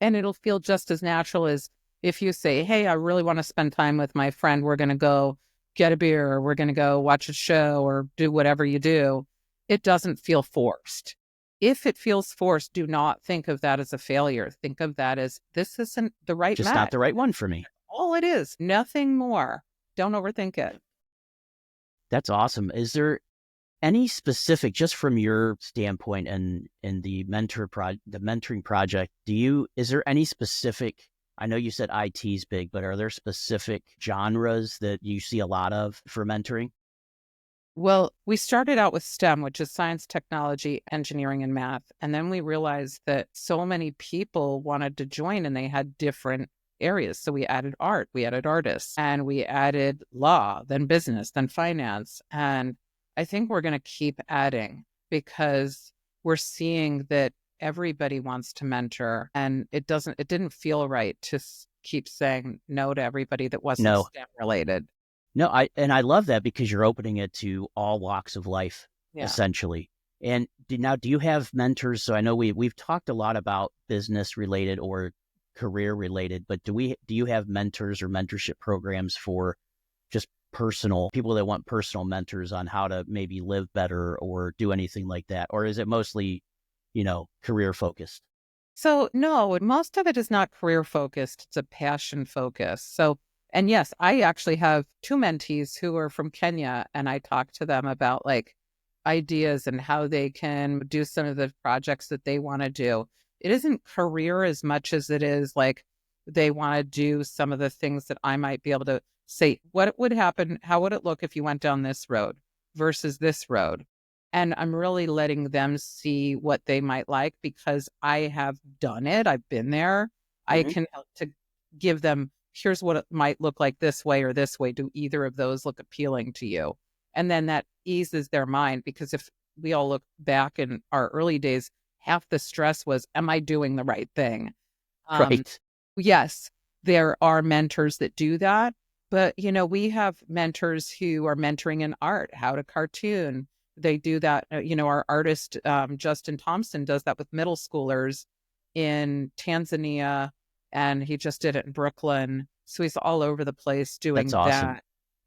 And it'll feel just as natural as if you say, hey, I really want to spend time with my friend. We're going to go get a beer, or we're going to go watch a show or do whatever you do. It doesn't feel forced. If it feels forced, do not think of that as a failure. Think of that as this isn't the right match. Just not the right one for me. All it is, nothing more. Don't overthink it. That's awesome. Is there any specific, just from your standpoint and in the mentoring project, is there any specific, I know you said IT is big, but are there specific genres that you see a lot of for mentoring? Well, we started out with STEM, which is science, technology, engineering, and math. And then we realized that so many people wanted to join and they had different areas. So we added art, we added artists, and we added law, then business, then finance. And I think we're going to keep adding because we're seeing that everybody wants to mentor, and it didn't feel right to keep saying no to everybody that wasn't STEM related. No, I love that because you're opening it to all walks of life, essentially. And do you have mentors? So I know we've talked a lot about business related or career related, but do you have mentors or mentorship programs for just personal people that want personal mentors on how to maybe live better or do anything like that? Or is it mostly, career focused? So no, most of it is not career focused. It's a passion focus. So, and yes, I actually have two mentees who are from Kenya, and I talk to them about like ideas and how they can do some of the projects that they want to do. It isn't career as much as it is like they want to do some of the things that I might be able to say, what would happen? How would it look if you went down this road versus this road? And I'm really letting them see what they might like because I have done it. I've been there. I can help to give them, here's what it might look like this way or this way. Do either of those look appealing to you? And then that eases their mind, because if we all look back in our early days, half the stress was, am I doing the right thing? Right. Yes, there are mentors that do that. But, we have mentors who are mentoring in art, how to cartoon. They do that. Our artist, Justin Thompson, does that with middle schoolers in Tanzania, and he just did it in Brooklyn. So he's all over the place doing That's awesome.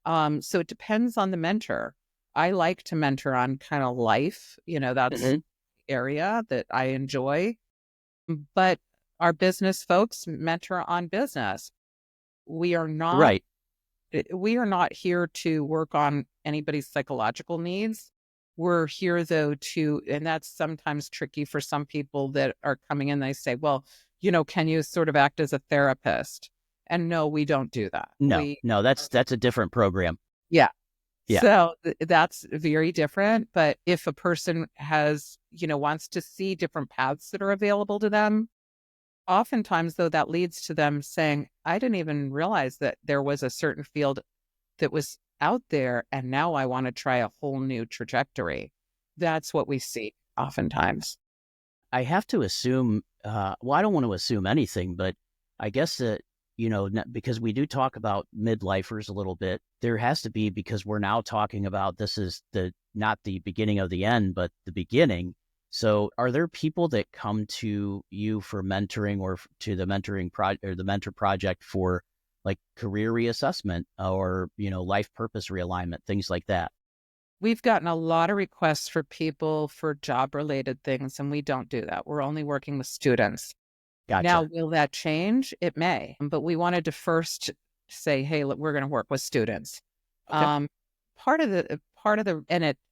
that. So it depends on the mentor. I like to mentor on kind of life, that's the area that I enjoy. But our business folks mentor on business. We are not here to work on anybody's psychological needs. We're here, though, and that's sometimes tricky for some people that are coming in. They say, well, can you sort of act as a therapist? And no, we don't do that. No, that's a different program. Yeah. Yeah. So that's very different. But if a person has, wants to see different paths that are available to them, oftentimes though, that leads to them saying, I didn't even realize that there was a certain field that was out there, and now I want to try a whole new trajectory. That's what we see oftentimes. I have to assume, well, I don't want to assume anything, but I guess that, because we do talk about midlifers a little bit, there has to be, because we're now talking about this is not the beginning of the end, but the beginning. So are there people that come to you for mentoring or to the mentoring project or the mentor project for like career reassessment or, life purpose realignment, things like that? We've gotten a lot of requests for people for job related things, and we don't do that. We're only working with students. Now, Gotcha. will that change? It may, but we wanted to first say, hey, look, we're going to work with students. Okay.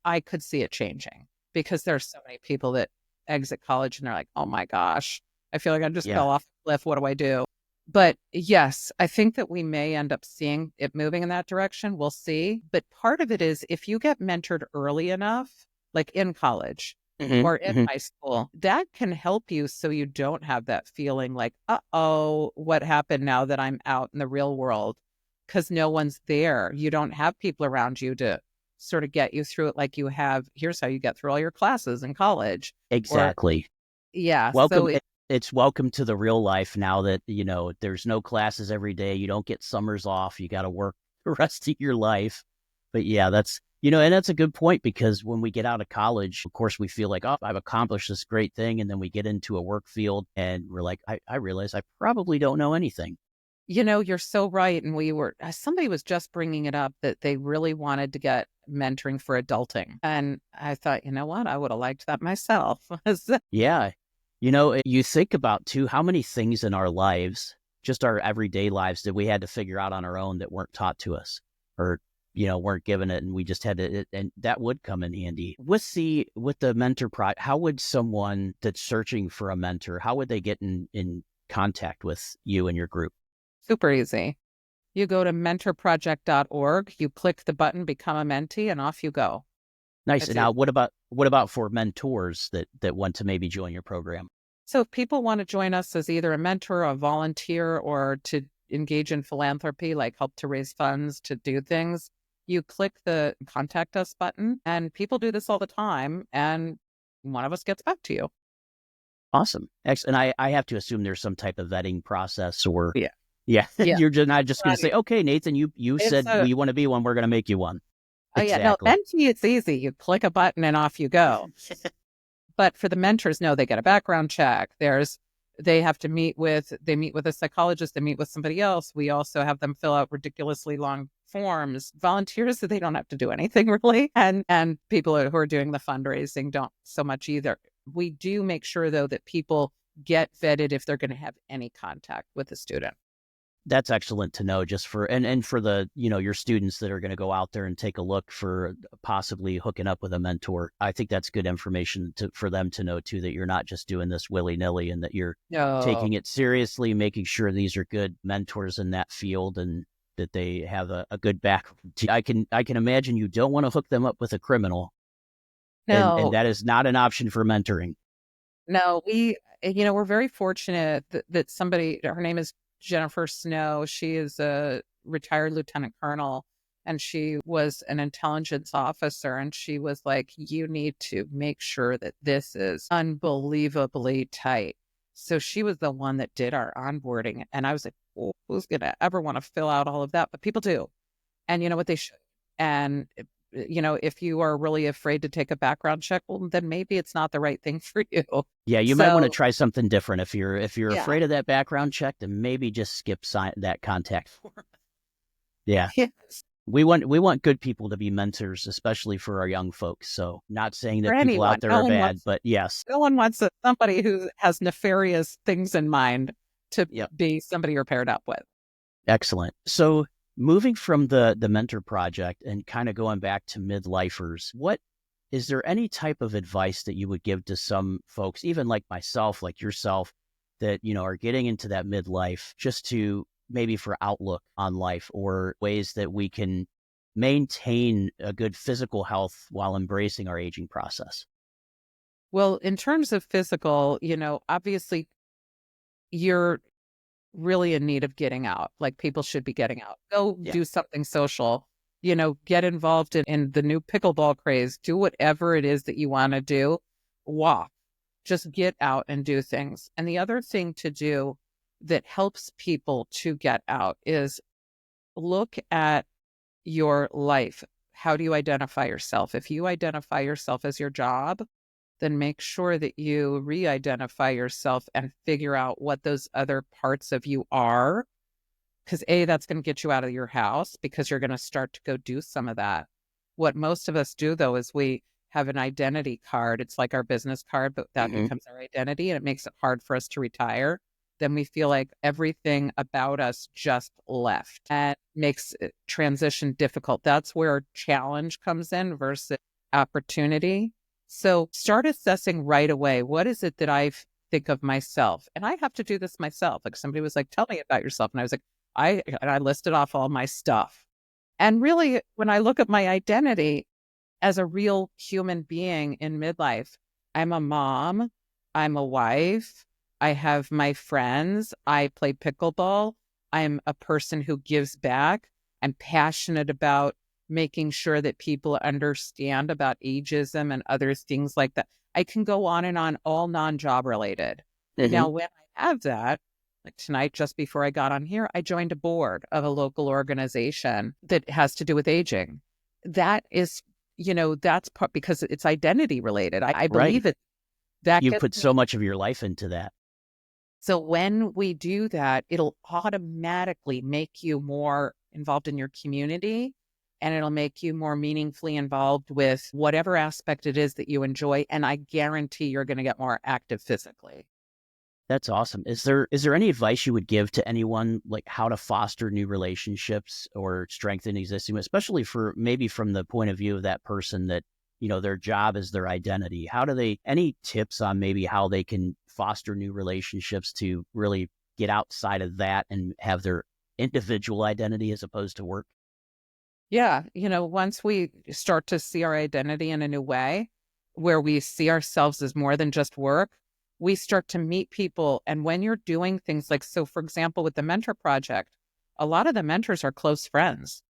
I could see it changing because there's so many people that exit college and they're like, oh my gosh, I feel like I just Yeah. fell off the cliff. What do I do? But yes, I think that we may end up seeing it moving in that direction. We'll see. But part of it is if you get mentored early enough, like in college or in high school, that can help you so you don't have that feeling like, uh-oh, what happened now that I'm out in the real world? Because no one's there. You don't have people around you to sort of get you through it like you have. Here's how you get through all your classes in college. Exactly. Yeah. Welcome. So It's welcome to the real life now that, there's no classes every day. You don't get summers off. You got to work the rest of your life. But yeah, that's, and that's a good point because when we get out of college, of course, we feel like, oh, I've accomplished this great thing. And then we get into a work field and we're like, I realize I probably don't know anything. you're so right. And somebody was just bringing it up that they really wanted to get mentoring for adulting. And I thought, you know what? I would have liked that myself. Yeah. You think about too, how many things in our lives, just our everyday lives, that we had to figure out on our own that weren't taught to us or, weren't given it. And we just had to, and that would come in handy. With the mentor project, how would someone that's searching for a mentor, how would they get in contact with you and your group? Super easy. You go to mentorproject.org, you click the button, become a mentee, and off you go. Nice. That's And it. now what about for mentors that want to maybe join your program? So if people want to join us as either a mentor, a volunteer, or to engage in philanthropy, like help to raise funds to do things, you click the contact us button, and people do this all the time, and one of us gets back to you. Awesome. And I have to assume there's some type of vetting process or Yeah. yeah, Yeah. you're just not just going to Right. say, okay, Nathan, you said we want to be one. We're going to make you one. Oh yeah, no, Exactly. mentee, it's easy. You click a button and off you go. But for the mentors, no, they get a background check. They meet with a psychologist, they meet with somebody else. We also have them fill out ridiculously long forms. Volunteers, they don't have to do anything really. And people who are doing the fundraising don't so much either. We do make sure though that people get vetted if they're going to have any contact with a student. That's excellent to know just for, and for the, your students that are going to go out there and take a look for possibly hooking up with a mentor. I think that's good information for them to know too, that you're not just doing this willy nilly and that you're taking it seriously, making sure these are good mentors in that field and that they have a good background. I can imagine you don't want to hook them up with a criminal. No, And that is not an option for mentoring. no, we're very fortunate that somebody, her name is Jennifer Snow. She is a retired lieutenant colonel and she was an intelligence officer. And she was like, you need to make sure that this is unbelievably tight. So she was the one that did our onboarding. And I was like, oh, who's going to ever want to fill out all of that? But people do. And you know what, they should. And if you are really afraid to take a background check, well, then maybe it's not the right thing for you. Yeah, you might want to try something different. If you're Yeah. afraid of that background check, then maybe just skip that contact form. Yeah. Yes. We want good people to be mentors, especially for our young folks. So not saying that For people anyone. out there are bad, but yes. No one wants somebody who has nefarious things in mind to Yep. be somebody you're paired up with. Excellent. So moving from the mentor project and kind of going back to midlifers, is there any type of advice that you would give to some folks, even like myself, like yourself, that, are getting into that midlife, just to maybe for outlook on life or ways that we can maintain a good physical health while embracing our aging process? Well, in terms of physical, obviously you're really in need of getting out. Like people should be getting out. Go Yeah. do something social, get involved in the new pickleball craze. Do whatever it is that you want to do. Walk. Just get out and do things. And the other thing to do that helps people to get out is look at your life. How do you identify yourself? If you identify yourself as your job, then make sure that you re-identify yourself and figure out what those other parts of you are. Because that's going to get you out of your house because you're going to start to go do some of that. What most of us do, though, is we have an identity card. It's like our business card, but that becomes our identity, and it makes it hard for us to retire. Then we feel like everything about us just left, and makes transition difficult. That's where challenge comes in versus opportunity. So start assessing right away. What is it that I think of myself? And I have to do this myself. Like somebody was like, tell me about yourself. And I was like, I listed off all my stuff. And really, when I look at my identity as a real human being in midlife, I'm a mom, I'm a wife, I have my friends, I play pickleball, I'm a person who gives back, I'm passionate about making sure that people understand about ageism and other things like that. I can go on and on, all non-job related. Now, when I have that, like tonight, just before I got on here, I joined a board of a local organization that has to do with aging. That is, that's part because it's identity related. I believe it. That You gets put so much of your life into that. So when we do that, it'll automatically make you more involved in your community, and it'll make you more meaningfully involved with whatever aspect it is that you enjoy. And I guarantee you're going to get more active physically. That's awesome. Is there any advice you would give to anyone, like how to foster new relationships or strengthen existing, especially for maybe from the point of view of that person that, their job is their identity? Any tips on maybe how they can foster new relationships to really get outside of that and have their individual identity as opposed to work? Yeah. Once we start to see our identity in a new way, where we see ourselves as more than just work, we start to meet people. And when you're doing things like, so for example, with the mentor project, a lot of the mentors are close friends.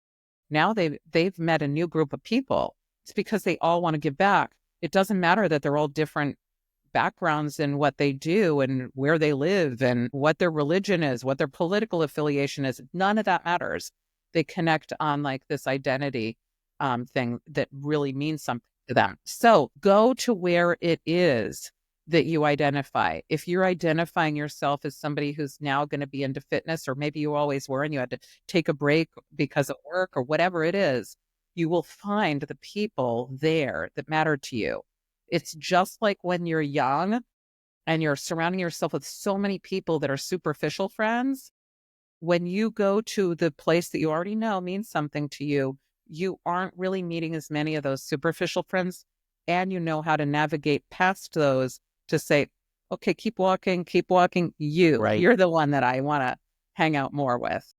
Now they've met a new group of people. It's because they all want to give back. It doesn't matter that they're all different backgrounds in what they do and where they live and what their religion is, what their political affiliation is. None of that matters. They connect on like this identity thing that really means something to them. So go to where it is that you identify. If you're identifying yourself as somebody who's now going to be into fitness, or maybe you always were and you had to take a break because of work or whatever it is, you will find the people there that matter to you. It's just like when you're young and you're surrounding yourself with so many people that are superficial friends. When you go to the place that you already know means something to you, you aren't really meeting as many of those superficial friends, and you know how to navigate past those to say, okay, keep walking. Right. You're the one that I want to hang out more with.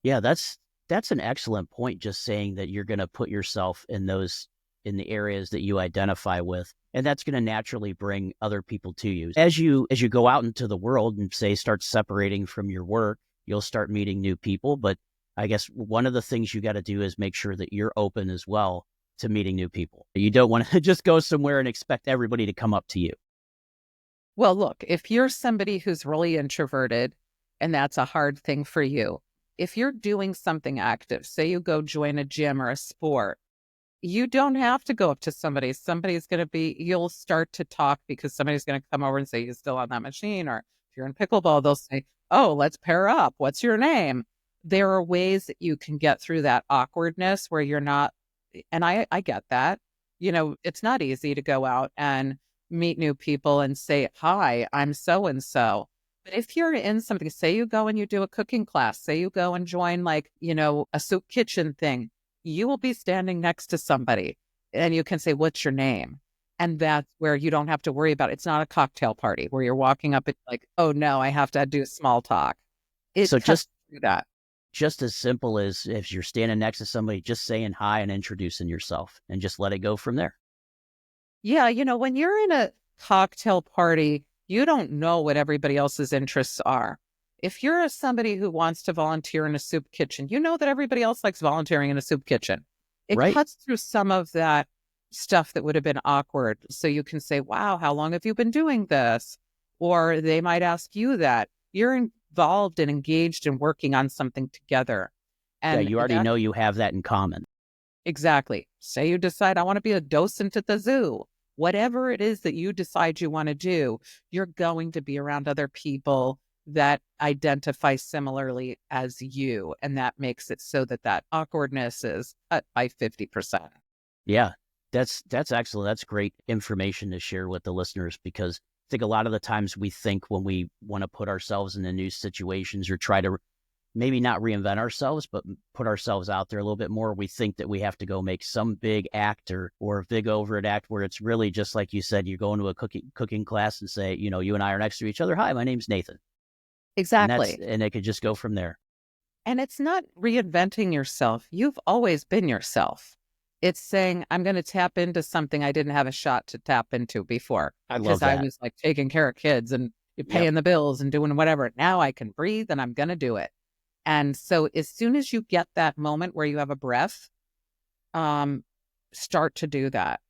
Yeah, that's an excellent point. Just saying that you're going to put yourself in the areas that you identify with, and that's going to naturally bring other people to you. As you go out into the world and say start separating from your work, you'll start meeting new people. But I guess one of the things you got to do is make sure that you're open as well to meeting new people. You don't want to just go somewhere and expect everybody to come up to you. Well, look, if you're somebody who's really introverted and that's a hard thing for you, if you're doing something active, say you go join a gym or a sport, you don't have to go up to somebody. You'll start to talk because somebody's going to come over and say, you still on that machine? Or if you're in pickleball, they'll say, oh, let's pair up. What's your name? There are ways that you can get through that awkwardness where you're not, and I get that, it's not easy to go out and meet new people and say, hi, I'm so-and-so. But if you're in something, say you go and you do a cooking class, say you go and join a soup kitchen thing, you will be standing next to somebody and you can say, what's your name? And that's where you don't have to worry about it. It's not a cocktail party where you're walking up and like, oh no, I have to do small talk. It So cuts through that. just as simple as if you're standing next to somebody, just saying hi and introducing yourself and just let it go from there. Yeah, when you're in a cocktail party, you don't know what everybody else's interests are. If you're somebody who wants to volunteer in a soup kitchen, you know that everybody else likes volunteering in a soup kitchen. It Right. cuts through some of that stuff that would have been awkward. So you can say, wow, how long have you been doing this? Or they might ask you that. You're involved and engaged in working on something together. Yeah, And you already that know you have that in common. exactly. Say you decide, I want to be a docent at the zoo. Whatever it is that you decide you want to do, you're going to be around other people that identify similarly as you. And that makes it so that awkwardness is cut by 50%. Yeah, that's excellent. That's great information to share with the listeners, because I think a lot of the times we think when we want to put ourselves into new situations or try to maybe not reinvent ourselves, but put ourselves out there a little bit more, we think that we have to go make some big act or a big overt act, where it's really just like you said, you go into a cooking class and say, you and I are next to each other. Hi, my name's Nathan. Exactly. And it could just go from there. And it's not reinventing yourself. You've always been yourself. It's saying, I'm going to tap into something I didn't have a shot to tap into before I love because I that. was like taking care of kids and Yep. paying the bills and doing whatever. Now I can breathe and I'm going to do it. And so as soon as you get that moment where you have a breath, start to do that.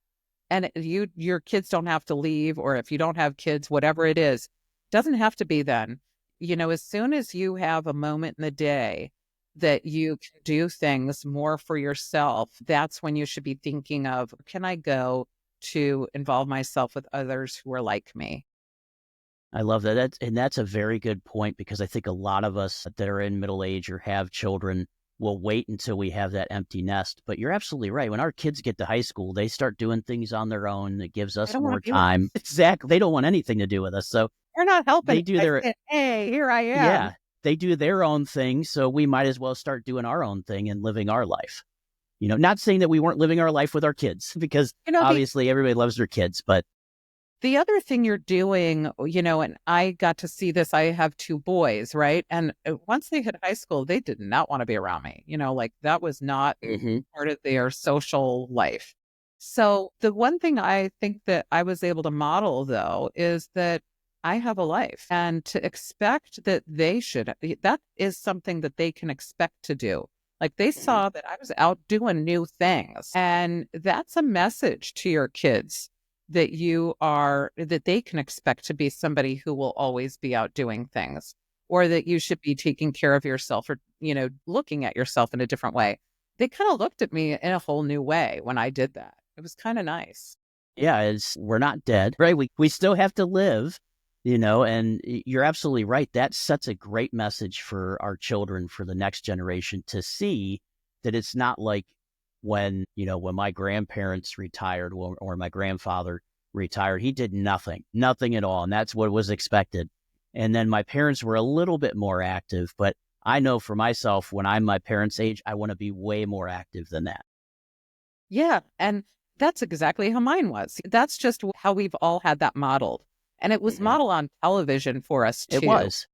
And your kids don't have to leave, or if you don't have kids, whatever it is, doesn't have to be then. As soon as you have a moment in the day that you can do things more for yourself, that's when you should be thinking of, can I go to involve myself with others who are like me? I love that. That's a very good point, because I think a lot of us that are in middle age or have children will wait until we have that empty nest. But you're absolutely right. When our kids get to high school, they start doing things on their own. It gives I us don't want more to be with time. Exactly. They don't want anything to do with us. So You're not helping. they do I their, said, hey, here I am. yeah, they do their own thing. So we might as well start doing our own thing and living our life. Not saying that we weren't living our life with our kids, because The obviously everybody loves their kids, but The other thing you're doing, and I got to see this, I have two boys, right? And once they hit high school, they did not want to be around me. Like that was not Mhm. part of their social life. So the one thing I think that I was able to model, though, is that I have a life, and to expect that that is something that they can expect to do. Like they Mhm. saw that I was out doing new things. And that's a message to your kids that they can expect to be somebody who will always be out doing things, or that you should be taking care of yourself, or, looking at yourself in a different way. They kind of looked at me in a whole new way when I did that. It was kind of nice. Yeah, we're not dead, right? We still have to live, and you're absolutely right. That sets a great message for our children, for the next generation, to see that it's not like when my grandparents retired, or my grandfather retired, he did nothing at all. And that's what was expected. And then my parents were a little bit more active, but I know for myself, when I'm my parents' age, I want to be way more active than that. Yeah. And that's exactly how mine was. That's just how we've all had that modeled. And it was Mhm. modeled on television for us It too. was.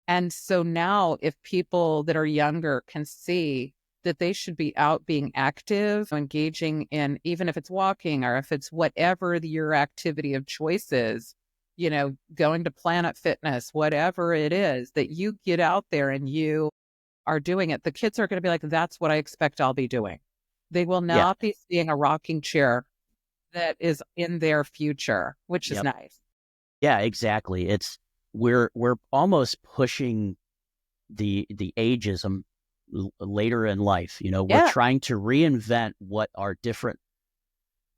And so now, if people that are younger can see that they should be out being active, engaging in, even if it's walking or if it's whatever your activity of choice is, going to Planet Fitness, whatever it is, that you get out there and you are doing it, the kids are going to be like, that's what I expect I'll be doing. They will Yeah. not be seeing a rocking chair that is in their future, which is Yep. nice. Yeah, exactly. We're almost pushing the ageism later in life. We're Yeah. trying to reinvent what our different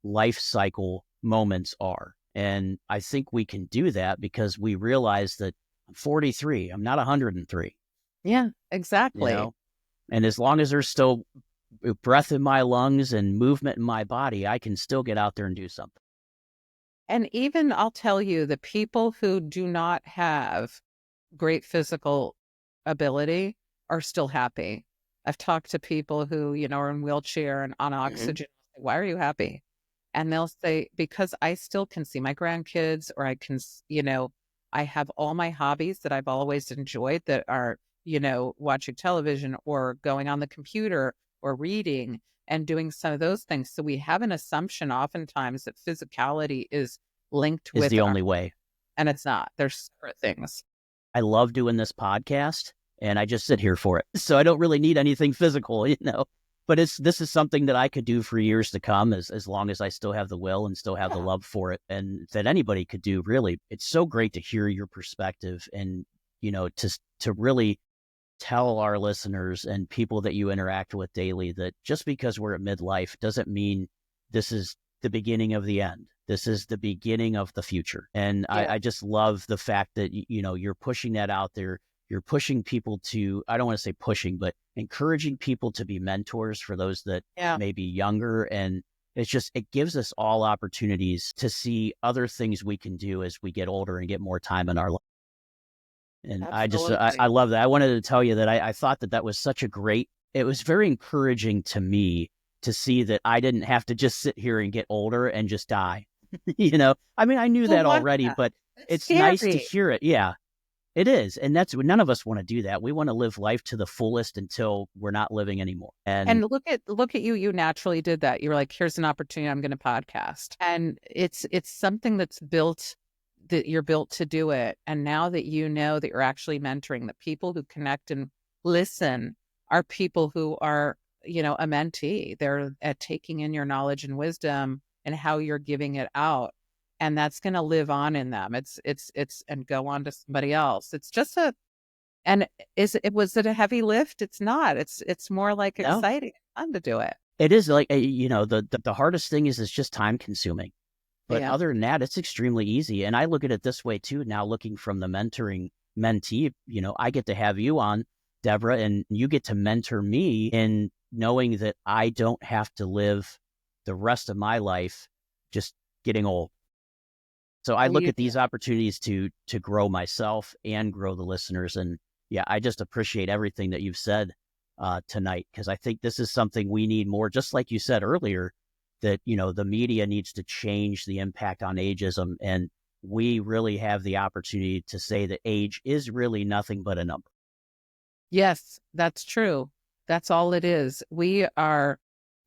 life cycle moments are. And I think we can do that because we realize that I'm 43, I'm not 103, Yeah, you exactly. know? And as long as there's still breath in my lungs and movement in my body, I can still get out there and do something. And even I'll tell you, the people who do not have great physical ability are still happy. I've talked to people who, are in wheelchair and on Mhm. oxygen. Why are you happy? And they'll say, because I still can see my grandkids, or I can, I have all my hobbies that I've always enjoyed that are, watching television or going on the computer or reading and doing some of those things. So we have an assumption oftentimes that physicality is linked Is with the only way. and it's not. They're separate things. I love doing this podcast and I just sit here for it. So I don't really need anything physical, but this is something that I could do for years to come as long as I still have the will and still have the love for it, and that anybody could do, really. It's so great to hear your perspective and, to really tell our listeners and people that you interact with daily that just because we're at midlife doesn't mean this is the beginning of the end. This is the beginning of the future. And I just love the fact that, you're pushing that out there. You're pushing people to, I don't want to say pushing, but encouraging people to be mentors for those that may be younger. And it gives us all opportunities to see other things we can do as we get older and get more time in our life. And I love that. I wanted to tell you that I thought that was it was very encouraging to me to see that I didn't have to just sit here and get older and just die. I mean, I knew that already, but it's nice to hear it. Yeah, it is. And none of us want to do that. We want to live life to the fullest until we're not living anymore. And look at you. You naturally did that. You were like, here's an opportunity. I'm going to podcast. And it's something that's built, that you're built to do it. And now that you know that you're actually mentoring, the people who connect and listen are people who are, a mentee. They're at taking in your knowledge and wisdom and how you're giving it out. And that's going to live on in them. It's and go on to somebody else. It's just was it a heavy lift? It's not. It's more like exciting, fun to do it. It is like, the hardest thing is it's just time consuming. But other than that, it's extremely easy. And I look at it this way too, now looking from the mentoring mentee, I get to have you on, Deborah, and you get to mentor me in knowing that I don't have to live the rest of my life just getting old. So I look at these opportunities to grow myself and grow the listeners. And I just appreciate everything that you've said tonight, because I think this is something we need more, just like you said earlier, that, the media needs to change the impact on ageism. And we really have the opportunity to say that age is really nothing but a number. Yes, that's true. That's all it is. We are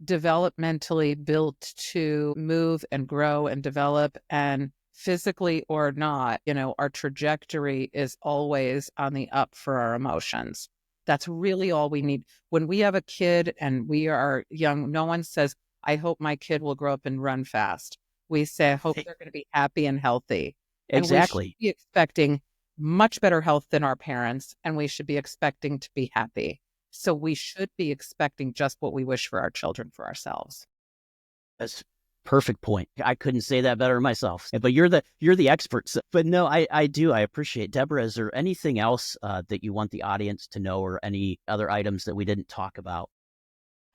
developmentally built to move and grow and develop, and physically or not, our trajectory is always on the up for our emotions. That's really all we need. When we have a kid and we are young, no one says, I hope my kid will grow up and run fast. We say, I hope they're going to be happy and healthy. Exactly. And we should be expecting much better health than our parents, and we should be expecting to be happy. So we should be expecting just what we wish for our children, for ourselves. That's perfect point. I couldn't say that better myself, but you're the expert. But no, I do. I appreciate it. Deborah, is there anything else that you want the audience to know, or any other items that we didn't talk about?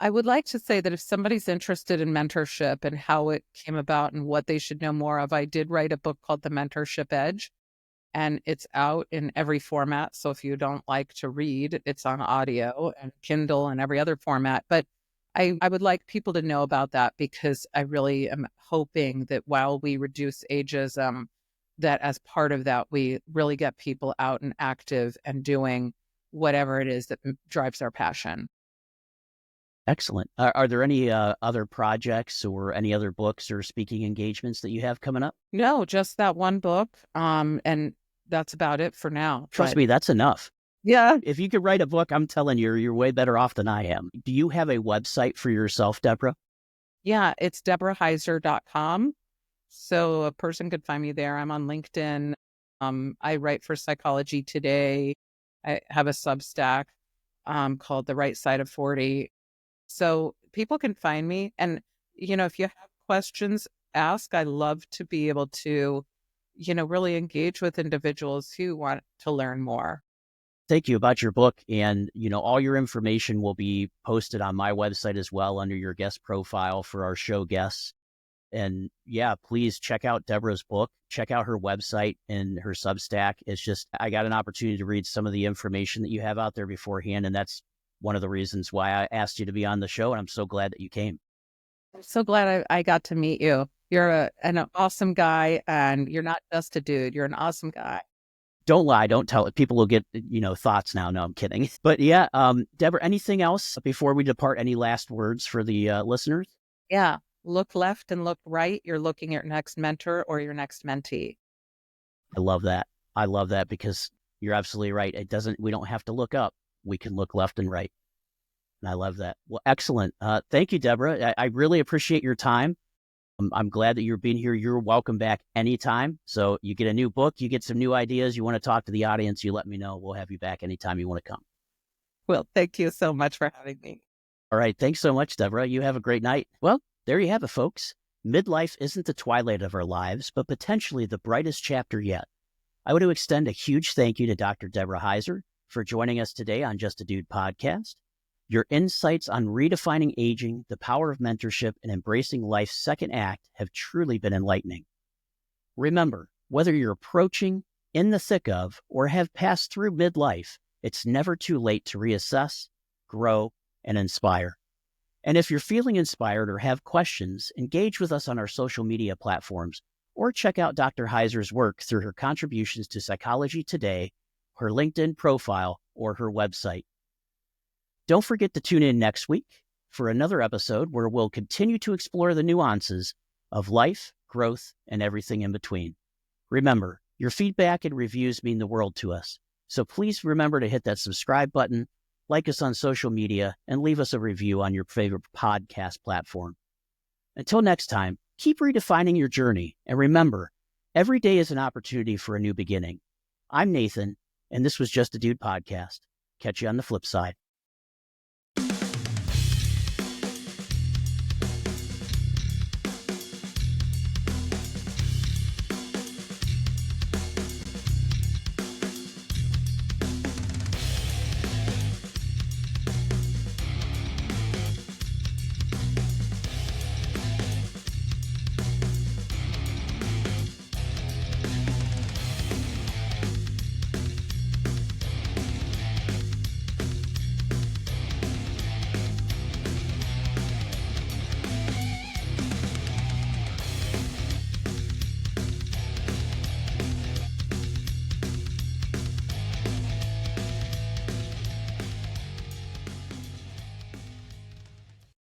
I would like to say that if somebody's interested in mentorship and how it came about and what they should know more of, I did write a book called The Mentorship Edge, and it's out in every format. So if you don't like to read, it's on audio and Kindle and every other format. But I would like people to know about that, because I really am hoping that while we reduce ageism, that as part of that, we really get people out and active and doing whatever it is that drives our passion. Excellent. Are there any other projects or any other books or speaking engagements that you have coming up? No, just that one book. And that's about it for now. Trust me, that's enough. Yeah. If you could write a book, I'm telling you, you're way better off than I am. Do you have a website for yourself, Deborah? Yeah, it's deborahheiser.com. So a person could find me there. I'm on LinkedIn. I write for Psychology Today. I have a Substack called The Right Side of 40. So people can find me. And, if you have questions, ask. I love to be able to, really engage with individuals who want to learn more. Thank you about your book. And, all your information will be posted on my website as well under your guest profile for our show guests. And please check out Deborah's book, check out her website and her Substack. It's just, I got an opportunity to read some of the information that you have out there beforehand. And that's one of the reasons why I asked you to be on the show. And I'm so glad that you came. I'm so glad I got to meet you. You're an awesome guy, and you're not just a dude. You're an awesome guy. Don't lie. Don't tell it. People will get, thoughts now. No, I'm kidding. But yeah, Deborah, anything else before we depart? Any last words for the listeners? Yeah. Look left and look right. You're looking at your next mentor or your next mentee. I love that. I love that because you're absolutely right. We don't have to look up. We can look left and right. And I love that. Well, excellent. Thank you, Deborah. I really appreciate your time. I'm glad that you're being here. You're welcome back anytime. So you get a new book, you get some new ideas, you want to talk to the audience, you let me know. We'll have you back anytime you want to come. Well, thank you so much for having me. All right. Thanks so much, Deborah. You have a great night. Well, there you have it, folks. Midlife isn't the twilight of our lives, but potentially the brightest chapter yet. I want to extend a huge thank you to Dr. Deborah Heiser for joining us today on Just a Dude podcast. Your insights on redefining aging, the power of mentorship, and embracing life's second act have truly been enlightening. Remember, whether you're approaching, in the thick of, or have passed through midlife, it's never too late to reassess, grow, and inspire. And if you're feeling inspired or have questions, engage with us on our social media platforms or check out Dr. Heiser's work through her contributions to Psychology Today, her LinkedIn profile, or her website. Don't forget to tune in next week for another episode where we'll continue to explore the nuances of life, growth, and everything in between. Remember, your feedback and reviews mean the world to us. So please remember to hit that subscribe button, like us on social media, and leave us a review on your favorite podcast platform. Until next time, keep redefining your journey. And remember, every day is an opportunity for a new beginning. I'm Nathan, and this was Just a Dude podcast. Catch you on the flip side.